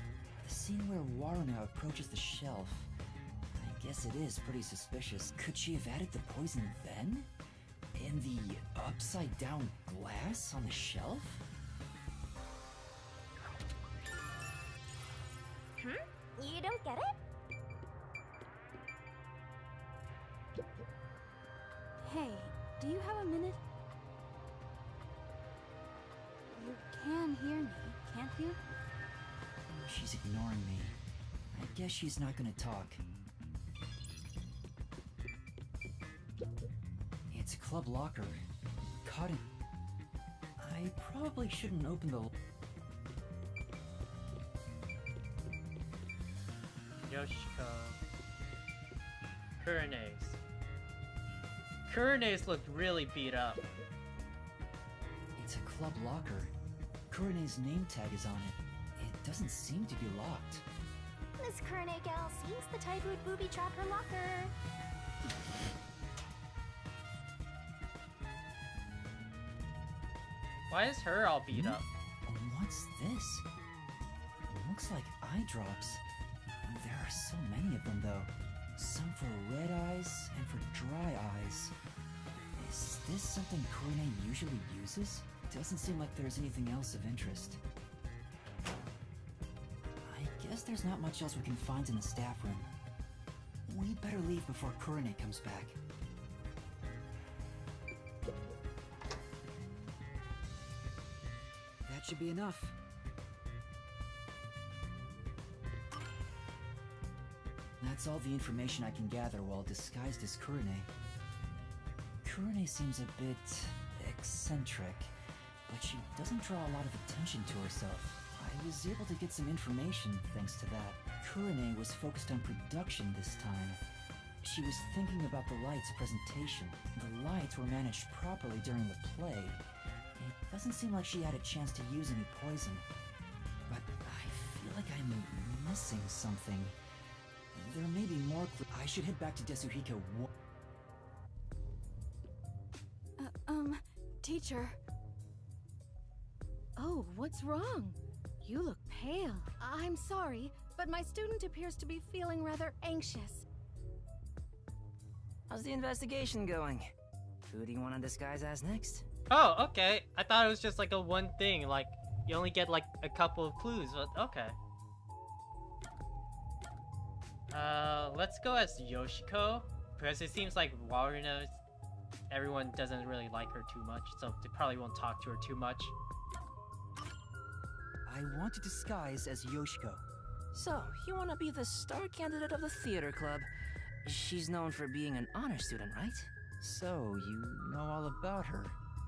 The scene where Waruna approaches the shelf. I guess it is pretty suspicious. Could she have added the poison then? In the upside down glass on the shelf? You don't get it? Hey, do you have a minute? You can hear me, can't you? She's ignoring me. I guess she's not gonna talk. It's a club locker. Caught in... I probably shouldn't open the... Yoshiko. Kurene's. Kurene's looked really beat up. It's a club locker. Kurene's name tag is on it. It doesn't seem to be locked. Miss Kurene gal seems the type who'd booby trap her locker. Why is her all beat up? What's this? It looks like eye drops. There are so many of them, though. Some for red eyes and for dry eyes. Is this something Kurene usually uses? Doesn't seem like there's anything else of interest. I guess there's not much else we can find in the staff room. We better leave before Kurene comes back. That should be enough. That's all the information I can gather while disguised as Kurene. Kurene seems a bit eccentric, but she doesn't draw a lot of attention to herself. I was able to get some information thanks to that. Kurene was focused on production this time. She was thinking about the lights presentation. The lights were managed properly during the play. It doesn't seem like she had a chance to use any poison. But I feel like I'm missing something. There may be more I should head back to Desuhiko. Teacher. Oh, what's wrong? You look pale. I'm sorry, but my student appears to be feeling rather anxious. How's the investigation going? Who do you want to disguise as next? Oh, okay. I thought it was just like a one thing, like you only get like a couple of clues, but okay. Let's go as Yoshiko, because it seems like Waruna, everyone doesn't really like her too much, so they probably won't talk to her too much. I want to disguise as Yoshiko. So, you want to be the star candidate of the theater club. She's known for being an honor student, right? So, you know all about her.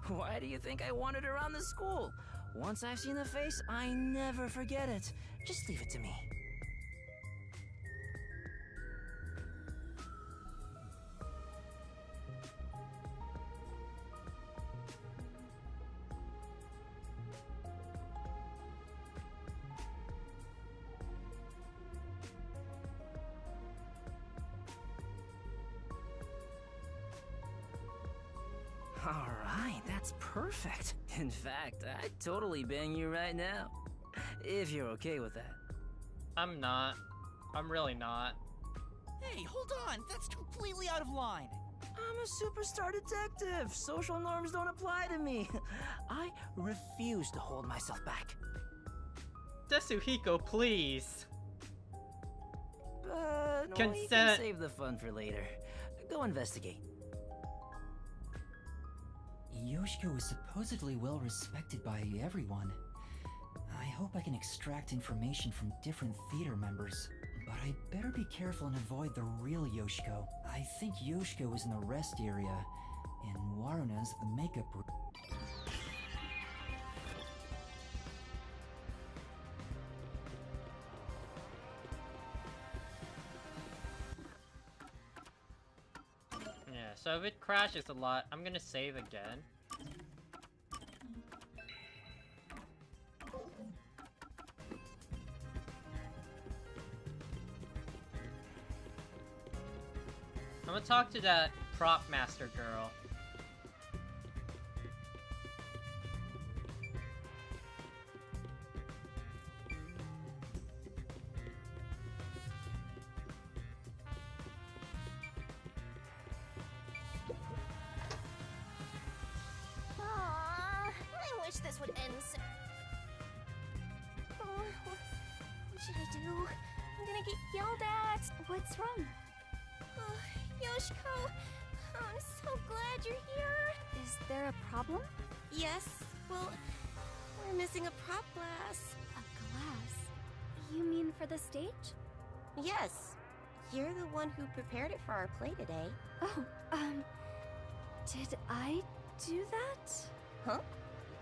Why do you think I wanted her around the school? Once I've seen the face, I never forget it. Just leave it to me. Alright, that's perfect. In fact, I'd totally bang you right now. If you're okay with that. I'm not. I'm really not. Hey, hold on! That's completely out of line! I'm a superstar detective! Social norms don't apply to me. I refuse to hold myself back. Desuhiko, please! But we Consent. can save the fun for later. Go investigate. Yoshiko is supposedly well respected by everyone. I hope I can extract information from different theater members. But I better be careful and avoid the real Yoshiko. I think Yoshiko is in the rest area, and Waruna's the makeup room. Yeah, so if it crashes a lot, I'm gonna save again. I'm gonna talk to that prop master girl. get yelled at. What's wrong? Yoshiko, I'm so glad you're here. Is there a problem? Yes, well, we're missing a prop glass. A glass? You mean for the stage? Yes, you're the one who prepared it for our play today. Oh, did I do that? Huh?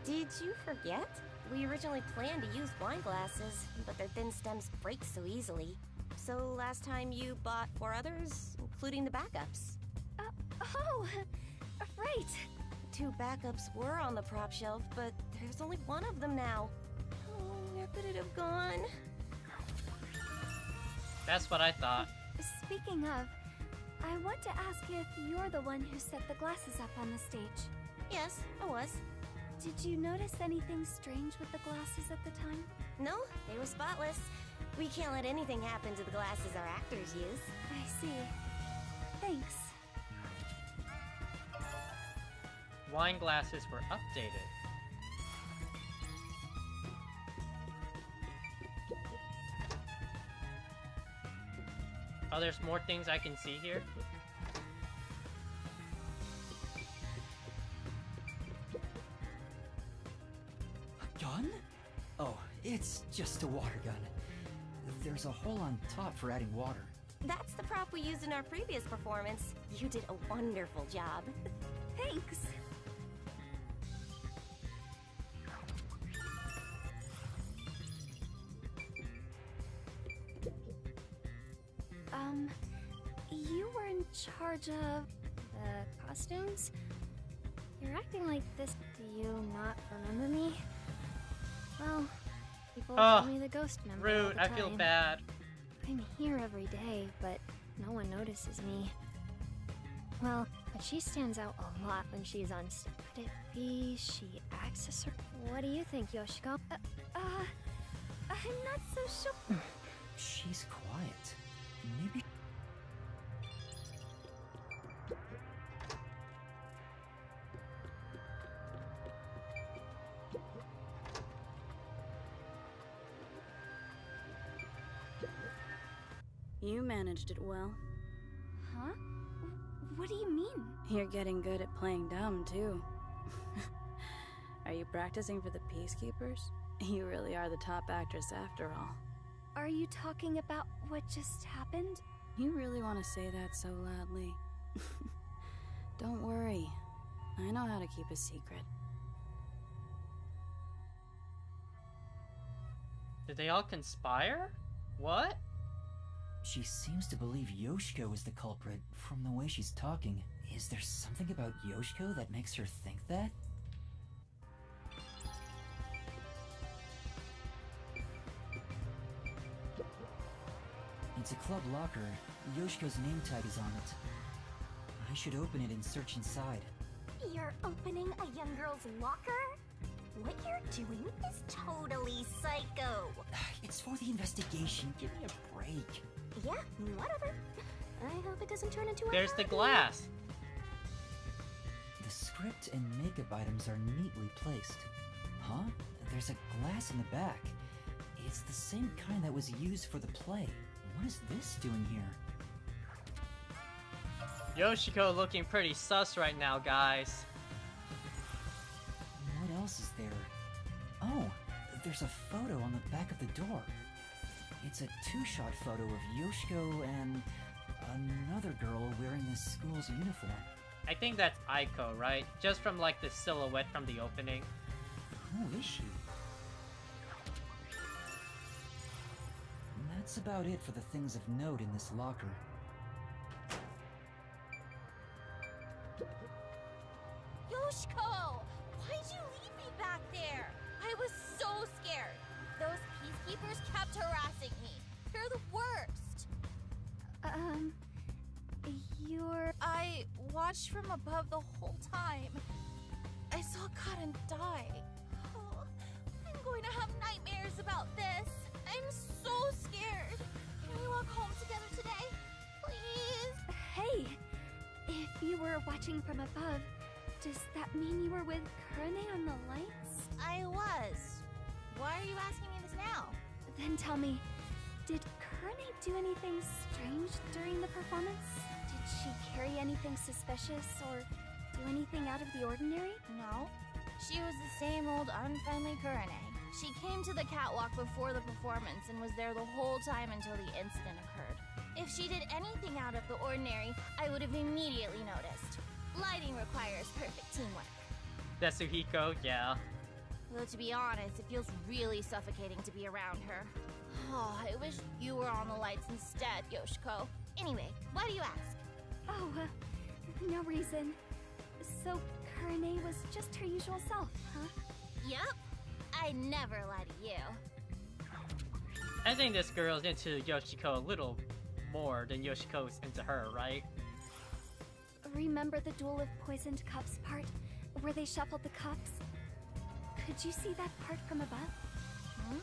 Did you forget? We originally planned to use wine glasses, but their thin stems break so easily. So last time you bought 4 others, including the backups. Right. 2 backups were on the prop shelf, but there's only 1 of them now. Oh, where could it have gone? That's what I thought. Speaking of, I want to ask if you're the one who set the glasses up on the stage. Yes, I was. Did you notice anything strange with the glasses at the time? No, they were spotless. We can't let anything happen to the glasses our actors use. I see. Thanks. Wine glasses were updated. Oh, there's more things I can see here? A gun? Oh, it's just a water gun. There's a hole on top for adding water. That's the prop we used in our previous performance. You did a wonderful job. Thanks. You were in charge of the costumes? You're acting like this. Do you not remember me? Well, people call me the ghost member. Rude, all the I feel time. bad. I'm here every day, but no one notices me. Well, but she stands out a lot when she's on stage. Could it be she acts a certain... What do you think, Yoshiko? I'm not so sure. She's quiet. Maybe... You managed it well. Huh? What do you mean? You're getting good at playing dumb, too. Are you practicing for the Peacekeepers? You really are the top actress after all. Are you talking about what just happened? You really want to say that so loudly? Don't worry. I know how to keep a secret. Did they all conspire? What? She seems to believe Yoshiko is the culprit from the way she's talking. Is there something about Yoshiko that makes her think that? It's a club locker. Yoshiko's name tag is on it. I should open it and search inside. You're opening a young girl's locker? What you're doing is totally psycho. It's for the investigation. Give me a break. Yeah, whatever. I hope it doesn't turn into a There's the hobby. glass. The script and makeup items are neatly placed. Huh? There's a glass in the back. It's the same kind that was used for the play. What is this doing here? Yoshiko looking pretty sus right now, guys. What else is there? Oh, there's a photo on the back of the door. It's a two-shot photo of Yoshiko and another girl wearing the school's uniform. I think that's Aiko, right? Just from like the silhouette from the opening. Who is she? And that's about it for the things of note in this locker. Yoshiko! Why'd you leave me back there? I was so scared. Those peacekeepers kept harassing me. They're the worst. I watched from above the whole time. I saw Karen die. Oh, I'm going to have nightmares about this. I'm so scared. Can we walk home together today? Please? Hey! If you were watching from above, does that mean you were with Kurane on the lights? I was. Why are you asking me this now? Then tell me, did Kurane do anything strange during the performance? Did she carry anything suspicious or do anything out of the ordinary? No. She was the same old unfriendly Kurane. She came to the catwalk before the performance and was there the whole time until the incident occurred. If she did anything out of the ordinary, I would have immediately noticed. Lighting requires perfect teamwork. Tetsuhiko, yeah. Though to be honest, it feels really suffocating to be around her. Oh, I wish you were on the lights instead, Yoshiko. Anyway, why do you ask? Oh, no reason. So, Kurane was just her usual self, huh? Yup. I never lie to you. I think this girl's into Yoshiko a little more than Yoshiko's into her, right? Remember the Duel of Poisoned Cups part, where they shuffled the cups? Could you see that part from above? Hmm?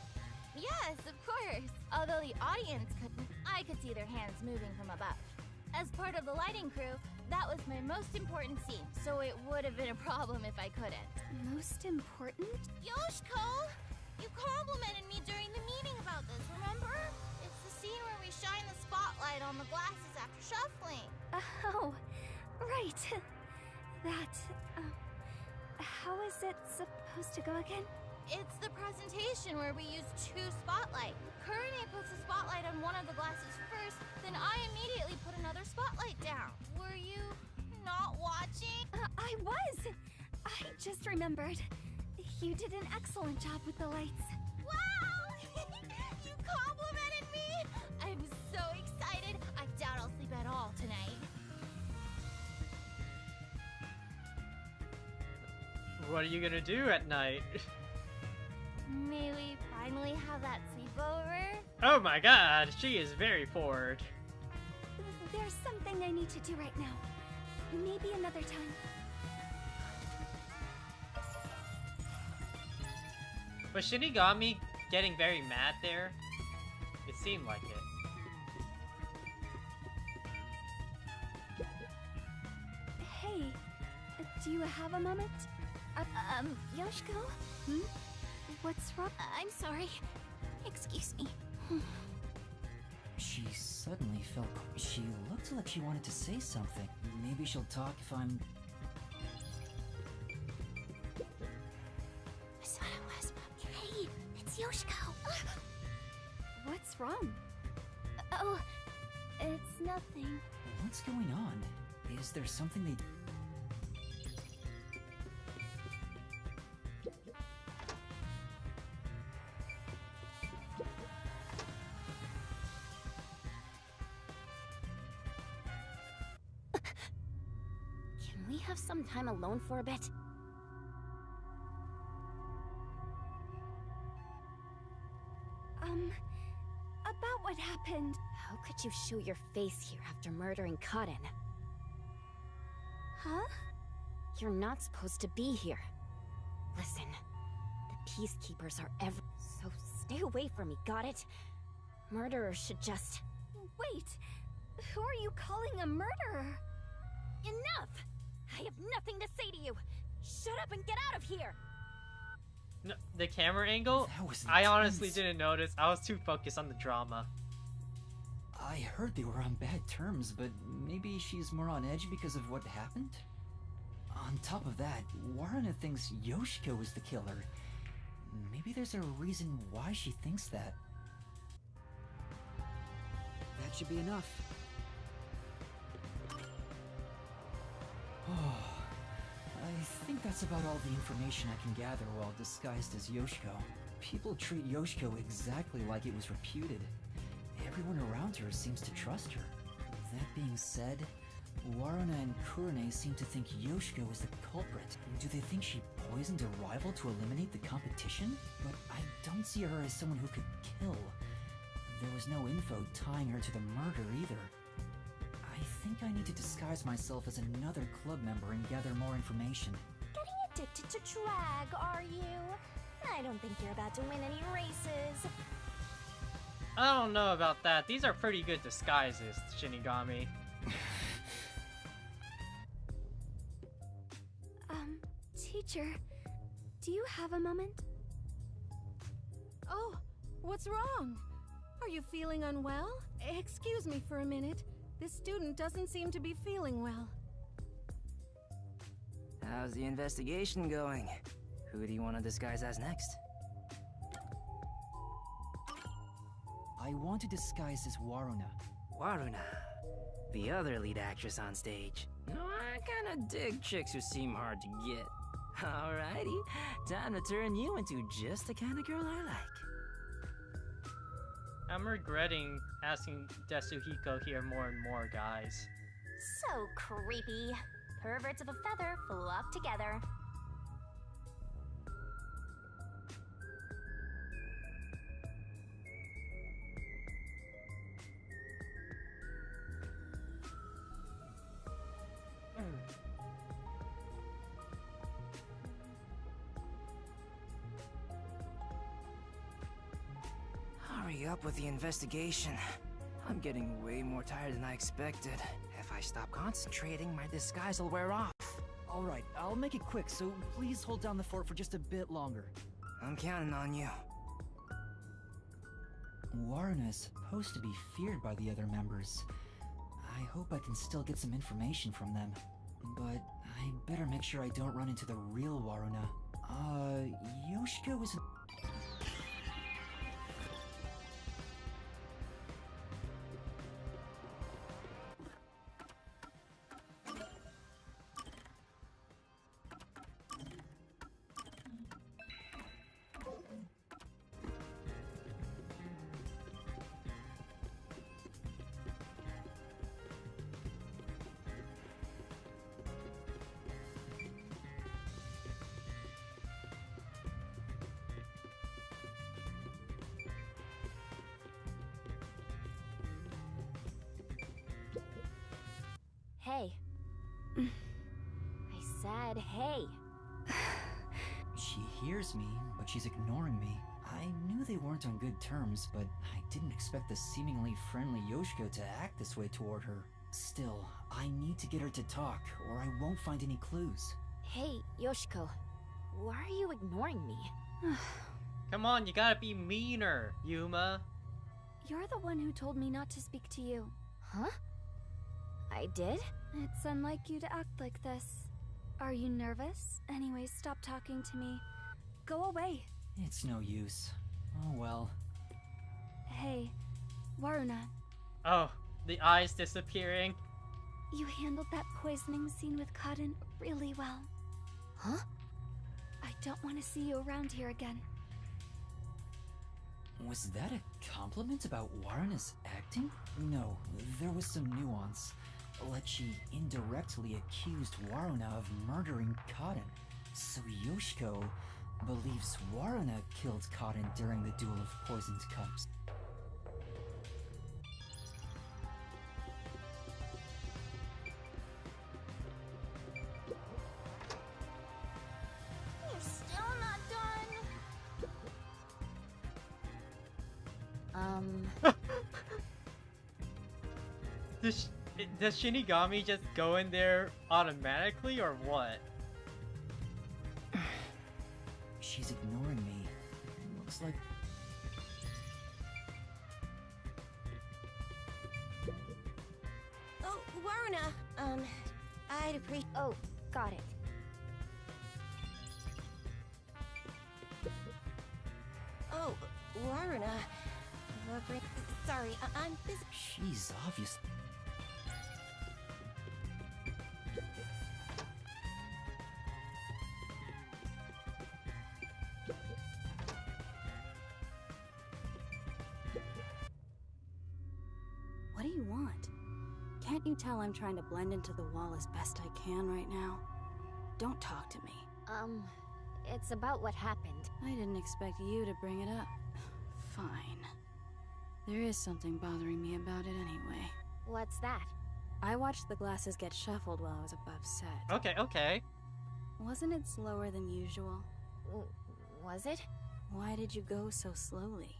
Yes, of course. Although the audience couldn't, I could see their hands moving from above. As part of the lighting crew, that was my most important scene, so it would have been a problem if I couldn't. Most important? Yoshiko! You complimented me during the meeting about this, remember? It's the scene where we shine the spotlight on the glasses after shuffling. Oh, right. That, how is it supposed to go again? It's the presentation where we use 2 spotlight. Kurane puts the spotlight on one of the glasses first, then I immediately put another spotlight down. Were you not watching? I was! I just remembered. You did an excellent job with the lights. Wow! You complimented me! I'm so excited. I doubt I'll sleep at all tonight. What are you gonna do at night? May we finally have that sleepover? Oh my god, she is very bored. There's something I need to do right now. Maybe another time. Was Shinigami getting very mad there? It seemed like it. Hey, do you have a moment? Yoshiko? Hmm? What's wrong? I'm sorry. Excuse me. She suddenly felt... She looked like she wanted to say something. Maybe she'll talk if I'm... That's what it was. Hey, it's Yoshiko. What's wrong? Oh, it's nothing. What's going on? Is there something they... Can we have some time alone for a bit? About what happened? How could you show your face here after murdering Karen? Huh? You're not supposed to be here. Listen, the peacekeepers are so stay away from me, got it? Murderers should just... Wait! Who are you calling a murderer? Enough! I have nothing to say to you! Shut up and get out of here! No, the camera angle? I honestly didn't notice. I was too focused on the drama. I heard they were on bad terms, but maybe she's more on edge because of what happened? On top of that, Waruna thinks Yoshiko was the killer. Maybe there's a reason why she thinks that. That should be enough. Oh, I think that's about all the information I can gather while disguised as Yoshiko. People treat Yoshiko exactly like it was reputed. Everyone around her seems to trust her. That being said, Waruna and Kurane seem to think Yoshiko is the culprit. Do they think she poisoned a rival to eliminate the competition? But I don't see her as someone who could kill. There was no info tying her to the murder either. I think I need to disguise myself as another club member and gather more information. Getting addicted to drag, are you? I don't think you're about to win any races. I don't know about that. These are pretty good disguises, Shinigami. Teacher, do you have a moment? Oh, what's wrong? Are you feeling unwell? Excuse me for a minute. This student doesn't seem to be feeling well. How's the investigation going? Who do you want to disguise as next? I want to disguise as Waruna. Waruna, the other lead actress on stage. No, I kinda dig chicks who seem hard to get. Alrighty, time to turn you into just the kind of girl I like. I'm regretting asking Desuhiko here more and more, guys. So creepy. Perverts of a feather flock together. Hurry up with the investigation. I'm getting way more tired than I expected. If I stop concentrating, my disguise will wear off. Alright, I'll make it quick, so please hold down the fort for just a bit longer. I'm counting on you. Waruna is supposed to be feared by the other members. I hope I can still get some information from them. But I better make sure I don't run into the real Waruna. Yoshiko is... Hey. I said hey. She hears me, but she's ignoring me. I knew they weren't on good terms, but I didn't expect the seemingly friendly Yoshiko to act this way toward her. Still, I need to get her to talk, or I won't find any clues. Hey, Yoshiko. Why are you ignoring me? Come on, you gotta be meaner, Yuma. You're the one who told me not to speak to you. Huh? I did? It's unlike you to act like this. Are you nervous? Anyway, stop talking to me. Go away. It's no use. Oh well. Hey, Waruna. Oh, the eyes disappearing. You handled that poisoning scene with Cotton really well. Huh? I don't want to see you around here again. Was that a compliment about Waruna's acting? No, there was some nuance. Like she indirectly accused Waruna of murdering Cotton. So Yoshiko believes Waruna killed Cotton during the duel of poisoned cups. You're still not done. Does Shinigami just go in there automatically, or what? She's ignoring me. Looks like... Oh, Waruna, I'd appreciate... Oh, got it. Oh, Waruna. Sorry, I'm busy. She's obviously... What do you want? Can't you tell I'm trying to blend into the wall as best I can right now? Don't talk to me. It's about what happened. I didn't expect you to bring it up. Fine. There is something bothering me about it anyway. What's that? I watched the glasses get shuffled while I was above set. Okay. Wasn't it slower than usual? Was it? Why did you go so slowly?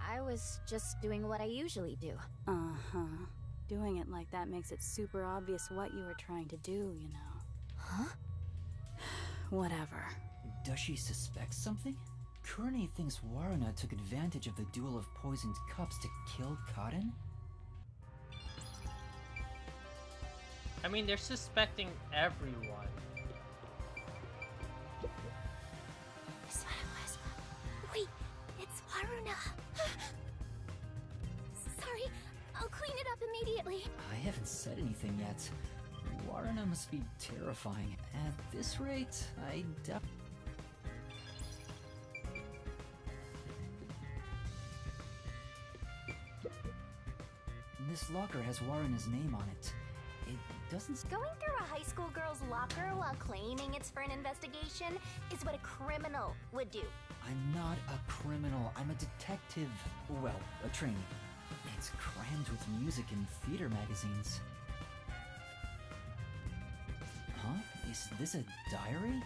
I was just doing what I usually do. Uh-huh. Doing it like that makes it super obvious what you were trying to do, you know. Huh? Whatever. Does she suspect something? Kurane thinks Waruna took advantage of the duel of poisoned cups to kill Karen? I mean, they're suspecting everyone. That's what it was. Wait, it's Waruna. Sorry, I'll clean it up immediately. I haven't said anything yet. Waruna must be terrifying. At this rate, I doubt. This locker has Waruna's name on it. It doesn't... Going through a high school girl's locker while claiming it's for an investigation is what a criminal would do. I'm not a criminal. I'm a detective. Well, a trainee. It's crammed with music and theater magazines. Huh? Is this a diary?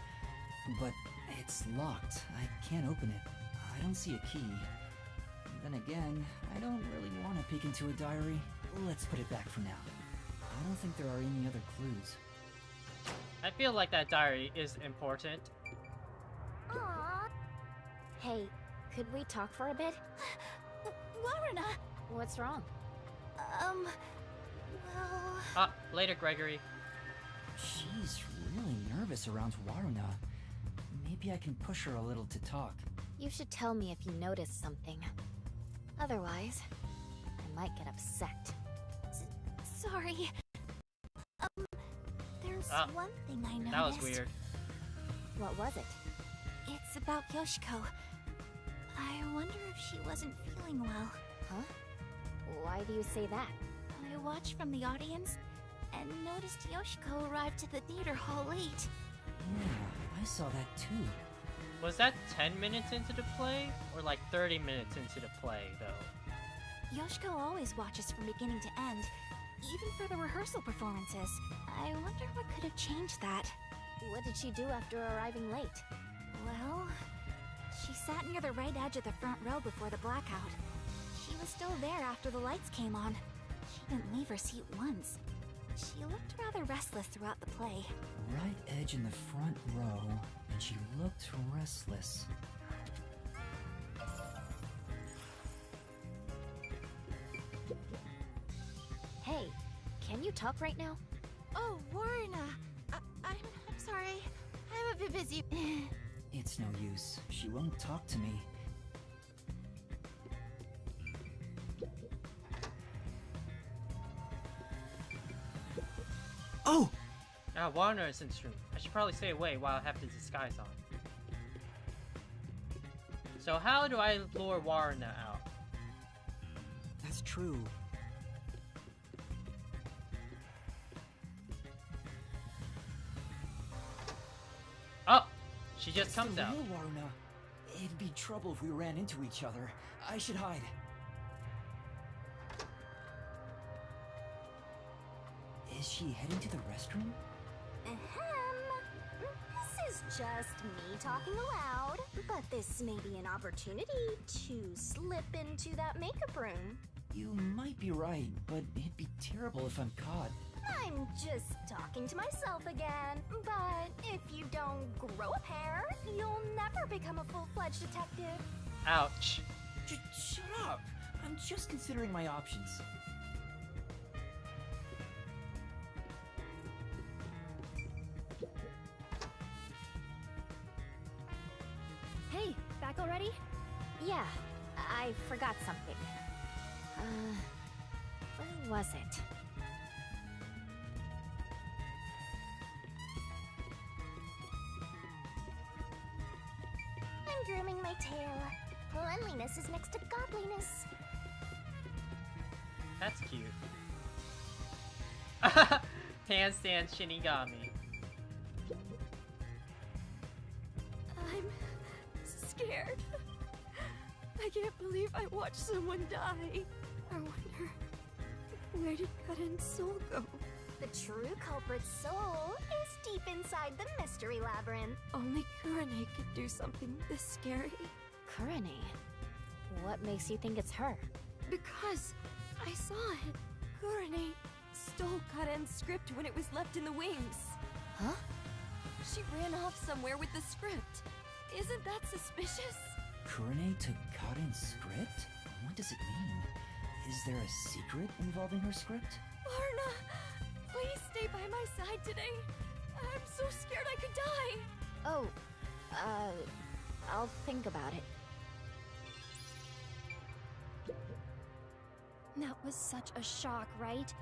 But it's locked. I can't open it. I don't see a key. Then again, I don't really want to peek into a diary. Let's put it back for now. I don't think there are any other clues. I feel like that diary is important. Aww. Hey, could we talk for a bit? Waruna! What's wrong? Well... Later, Gregory. She's really nervous around Waruna. Maybe I can push her a little to talk. You should tell me if you notice something. Otherwise, I might get upset. Sorry. There's one thing I noticed. That was weird. What was it? It's about Yoshiko. I wonder if she wasn't feeling well. Huh? Why do you say that? I watched from the audience and noticed Yoshiko arrived to the theater hall late. Yeah, I saw that too. Was that 10 minutes into the play? Or like 30 minutes into the play, though? Yoshiko always watches from beginning to end, even for the rehearsal performances. I wonder what could have changed that. What did she do after arriving late? Well, she sat near the right edge of the front row before the blackout. She was still there after the lights came on. She didn't leave her seat once. She looked rather restless throughout the play. Right edge in the front row, and she looked restless. Hey, can you talk right now? Oh, Waruna! I'm sorry. I'm a bit busy. It's no use. She won't talk to me. Oh! Warner is in this room. I should probably stay away while I have the disguise on. So how do I lure Warner out? That's true. Oh! She just comes the out. Real Waruna. It'd be trouble if we ran into each other. I should hide. Is she heading to the restroom? This is just me talking aloud, but this may be an opportunity to slip into that makeup room. You might be right, but it'd be terrible if I'm caught. I'm just talking to myself again, but if you don't grow a pair, you'll never become a full-fledged detective. Ouch. Shut up! I'm just considering my options. Hey, back already? Yeah, I forgot something. Where was it? I'm grooming my tail. Cleanliness is next to godliness. That's cute. Handstand Shinigami. I'm scared. I can't believe I watched someone die. I wonder, where did Karen's soul go? The true culprit's soul is deep inside the mystery labyrinth. Only Kurane could do something this scary. Kurane? What makes you think it's her? Because I saw it. Kurane stole Karen's script when it was left in the wings. Huh? She ran off somewhere with the script. Isn't that suspicious? Kurane took Karen's script? What does it mean? Is there a secret involving her script? Arna, please stay by my side today. I'm so scared I could die. Oh, I'll think about it. That was such a shock, right?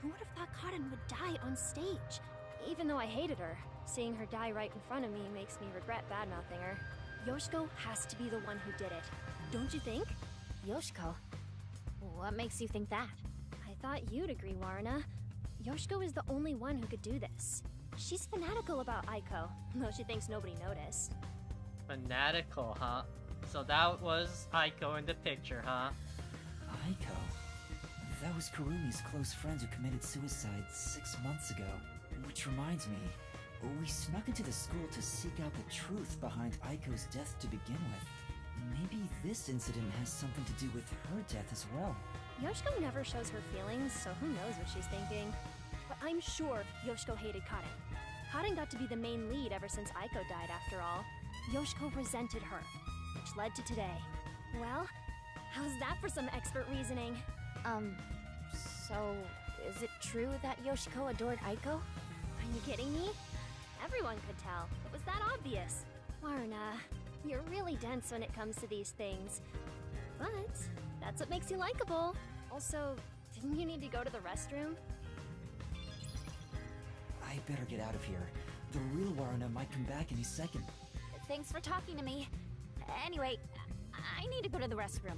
Who would have thought Karen would die on stage? Even though I hated her, seeing her die right in front of me makes me regret bad-mouthing her. Yoshiko has to be the one who did it. Don't you think? Yoshiko? What makes you think that? I thought you'd agree, Warna. Yoshiko is the only one who could do this. She's fanatical about Aiko, though she thinks nobody noticed. Fanatical, huh? So that was Aiko in the picture, huh? Aiko? That was Kurumi's close friends who committed suicide 6 months ago. Which reminds me, we snuck into the school to seek out the truth behind Aiko's death to begin with. Maybe this incident has something to do with her death as well. Yoshiko never shows her feelings, so who knows what she's thinking. But I'm sure Yoshiko hated Karen. Karen got to be the main lead ever since Aiko died, after all. Yoshiko resented her, which led to today. Well, how's that for some expert reasoning? So is it true that Yoshiko adored Aiko? Are you kidding me? Everyone could tell. It was that obvious. Warna, you're really dense when it comes to these things. But that's what makes you likable. Also, didn't you need to go to the restroom? I better get out of here. The real Warna might come back any second. Thanks for talking to me. Anyway, I need to go to the restroom.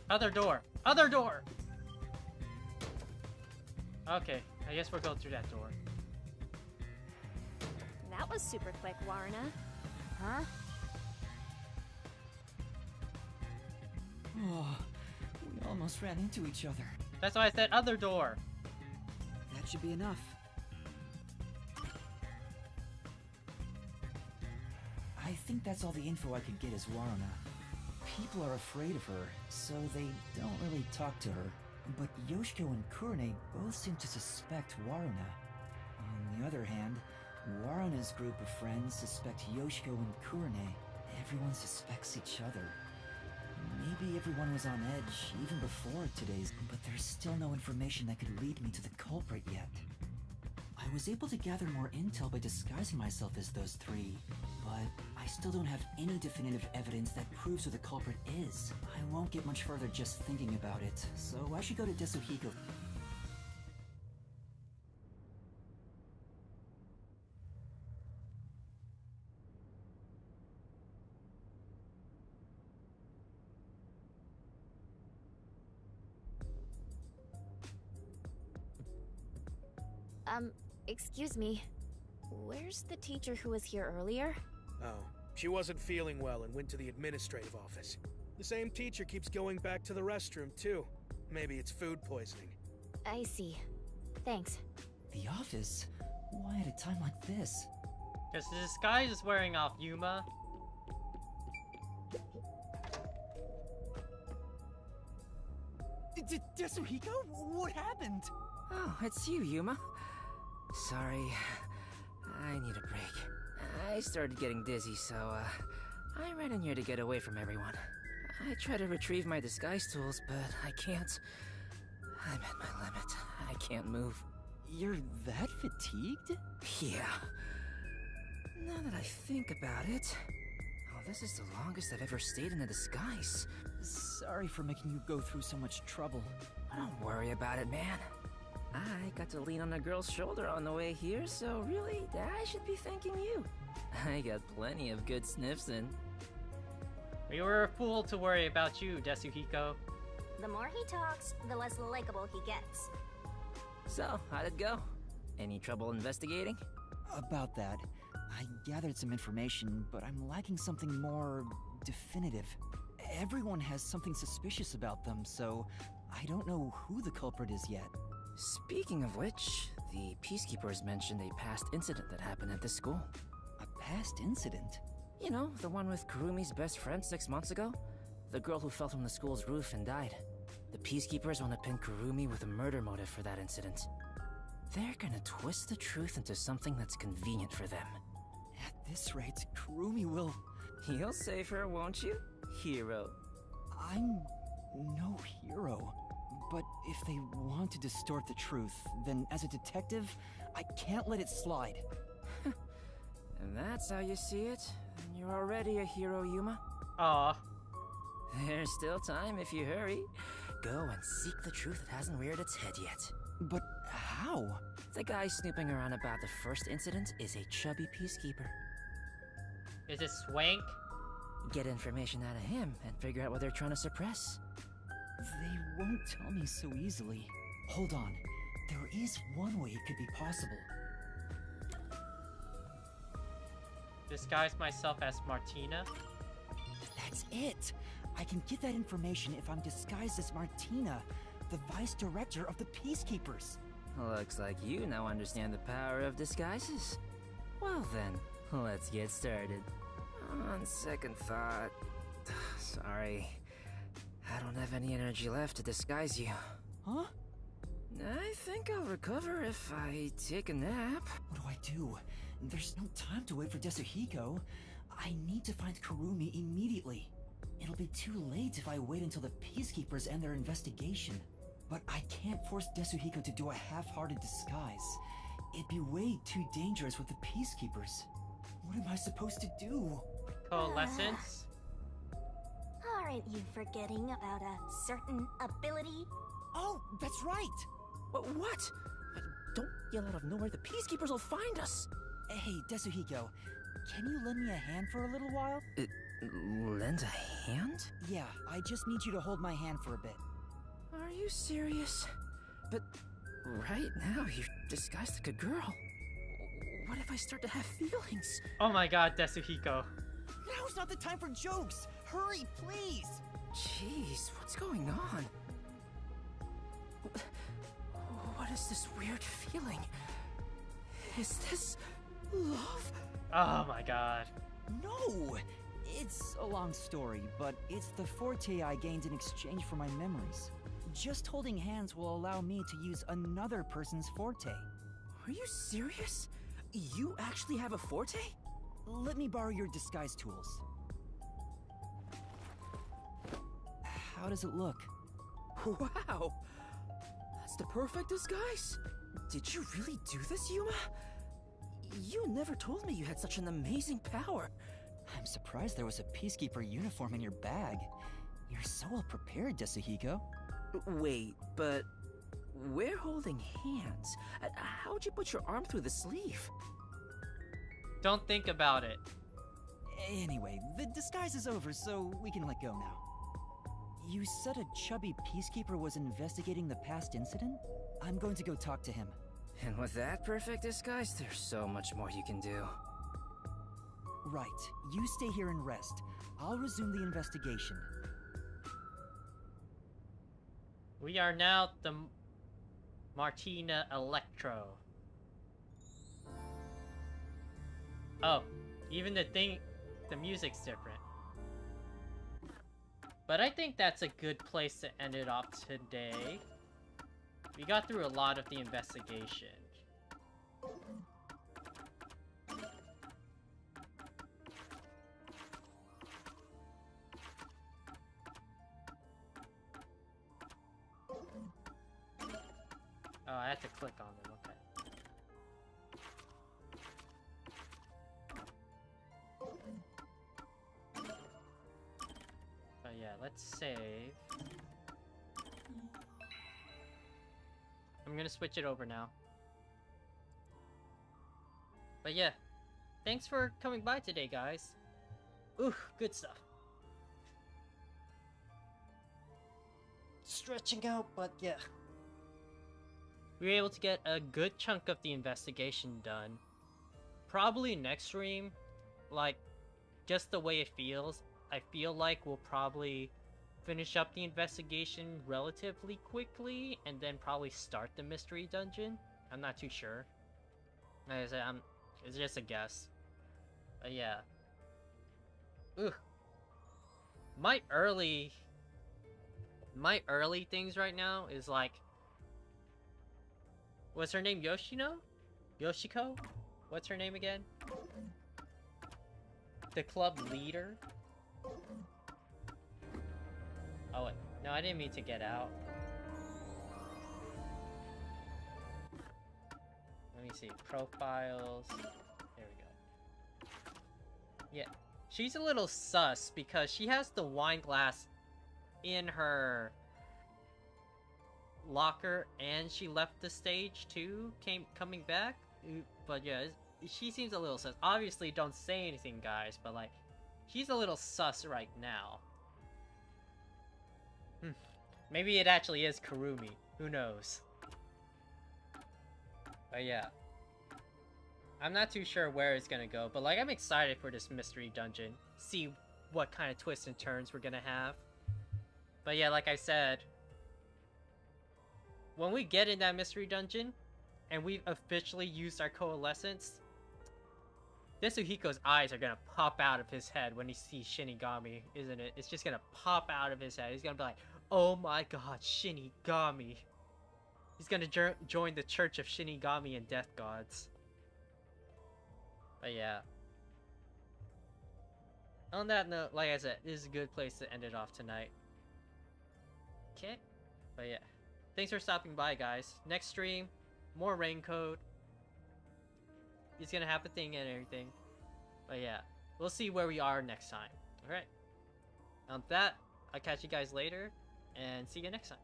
Other door! Other door! Okay, I guess we'll go through that door. That was super quick, Warna. Huh? Oh, we almost ran into each other. That's why I said other door! That should be enough. I think that's all the info I could get as Warna. People are afraid of her, so they don't really talk to her. But Yoshiko and Kurane both seem to suspect Waruna. On the other hand, Waruna's group of friends suspect Yoshiko and Kurane. Everyone suspects each other. Maybe everyone was on edge even before today's, but there's still no information that could lead me to the culprit yet. I was able to gather more intel by disguising myself as those three, but I still don't have any definitive evidence that proves who the culprit is. I won't get much further just thinking about it, so I should go to Desuhiko. Excuse me. Where's the teacher who was here earlier? Oh, she wasn't feeling well and went to the administrative office. The same teacher keeps going back to the restroom, too. Maybe it's food poisoning. I see. Thanks. The office? Why at a time like this? Because the disguise is wearing off Yuma. Desuhiko? What happened? Oh, it's you, Yuma. Sorry, I need a break. I started getting dizzy, so, I ran in here to get away from everyone. I try to retrieve my disguise tools, but I can't. I'm at my limit. I can't move. You're that fatigued? Yeah. Now that I think about it... Oh, this is the longest I've ever stayed in a disguise. Sorry for making you go through so much trouble. Don't worry about it, man. I got to lean on a girl's shoulder on the way here, so really, I should be thanking you. I got plenty of good sniffs in. We were a fool to worry about you, Desuhiko. The more he talks, the less likable he gets. So, how'd it go? Any trouble investigating? About that, I gathered some information, but I'm lacking something more definitive. Everyone has something suspicious about them, so I don't know who the culprit is yet. Speaking of which, the Peacekeepers mentioned a past incident that happened at this school. A past incident? You know, the one with Kurumi's best friend 6 months ago? The girl who fell from the school's roof and died. The Peacekeepers want to pin Kurumi with a murder motive for that incident. They're gonna twist the truth into something that's convenient for them. At this rate, Kurumi will... You'll save her, won't you, hero? I'm no hero. But if they want to distort the truth, then as a detective, I can't let it slide. And that's how you see it? Then you're already a hero, Yuma. Aw. There's still time if you hurry. Go and seek the truth that hasn't reared its head yet. But how? The guy snooping around about the first incident is a chubby peacekeeper. Is it Swank? Get information out of him and figure out what they're trying to suppress. They won't tell me so easily. Hold on. There is one way it could be possible. Disguise myself as Martina? That's it! I can get that information if I'm disguised as Martina, the vice director of the Peacekeepers. Looks like you now understand the power of disguises. Well then, let's get started. On second thought... Sorry. I don't have any energy left to disguise you. Huh? I think I'll recover if I take a nap. What do I do? There's no time to wait for Desuhiko. I need to find Kurumi immediately. It'll be too late if I wait until the Peacekeepers end their investigation. But I can't force Desuhiko to do a half-hearted disguise. It'd be way too dangerous with the Peacekeepers. What am I supposed to do? Coalescence? Aren't you forgetting about a certain ability? Oh, that's right! What? Don't yell out of nowhere, the Peacekeepers will find us! Hey, Desuhiko, can you lend me a hand for a little while? Lend a hand? Yeah, I just need you to hold my hand for a bit. Are you serious? But right now, you're disguised like a girl. What if I start to have feelings? Oh my god, Desuhiko. Now's not the time for jokes! Hurry, please! Jeez, what's going on? What is this weird feeling? Is this love? Oh my god. No! It's a long story, but it's the forte I gained in exchange for my memories. Just holding hands will allow me to use another person's forte. Are you serious? You actually have a forte? Let me borrow your disguise tools. How does it look? Wow! That's the perfect disguise! Did you really do this, Yuma? You never told me you had such an amazing power. I'm surprised there was a Peacekeeper uniform in your bag. You're so well prepared, Desuhiko. Wait, but we're holding hands. How'd you put your arm through the sleeve? Don't think about it. Anyway, the disguise is over, so we can let go now. You said a chubby Peacekeeper was investigating the past incident? I'm going to go talk to him. And with that perfect disguise, there's so much more you can do. Right. You stay here and rest. I'll resume the investigation. We are now the Martina Electro. Oh, even the music's different. But I think that's a good place to end it off today. We got through a lot of the investigation. Oh, I have to click on them, okay. Oh yeah, let's save. I'm gonna switch it over now. But yeah, thanks for coming by today, guys. Ooh, good stuff. Stretching out, but yeah. We were able to get a good chunk of the investigation done. Probably next stream, like, just the way it feels, I feel like we'll probably finish up the investigation relatively quickly and then probably start the mystery dungeon. I'm not too sure. Like I said, it's just a guess. But yeah. Ooh. My early things right now is like, what's her name? Yoshino? Yoshiko? What's her name again? the club leader. Oh wait, no, I didn't mean to get out. Let me see, profiles. There we go. Yeah, she's a little sus because she has the wine glass in her locker and she left the stage too, coming back. But yeah, she seems a little sus. Obviously, don't say anything, guys, but like, she's a little sus right now. Maybe it actually is Kurumi. Who knows? But yeah. I'm not too sure where it's gonna go, but like, I'm excited for this mystery dungeon. See what kind of twists and turns we're gonna have. But yeah, like I said, when we get in that mystery dungeon, and we've officially used our coalescence, Tetsuhiko's eyes are gonna pop out of his head when he sees Shinigami, isn't it? It's just gonna pop out of his head. He's gonna be like, oh my god, Shinigami. He's gonna join the Church of Shinigami and Death Gods. But yeah. On that note, like I said, this is a good place to end it off tonight. Okay. But yeah. Thanks for stopping by, guys. Next stream, more rain code. He's gonna have a thing and everything. But yeah, we'll see where we are next time. Alright. On that, I'll catch you guys later, and see you next time.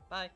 Bye.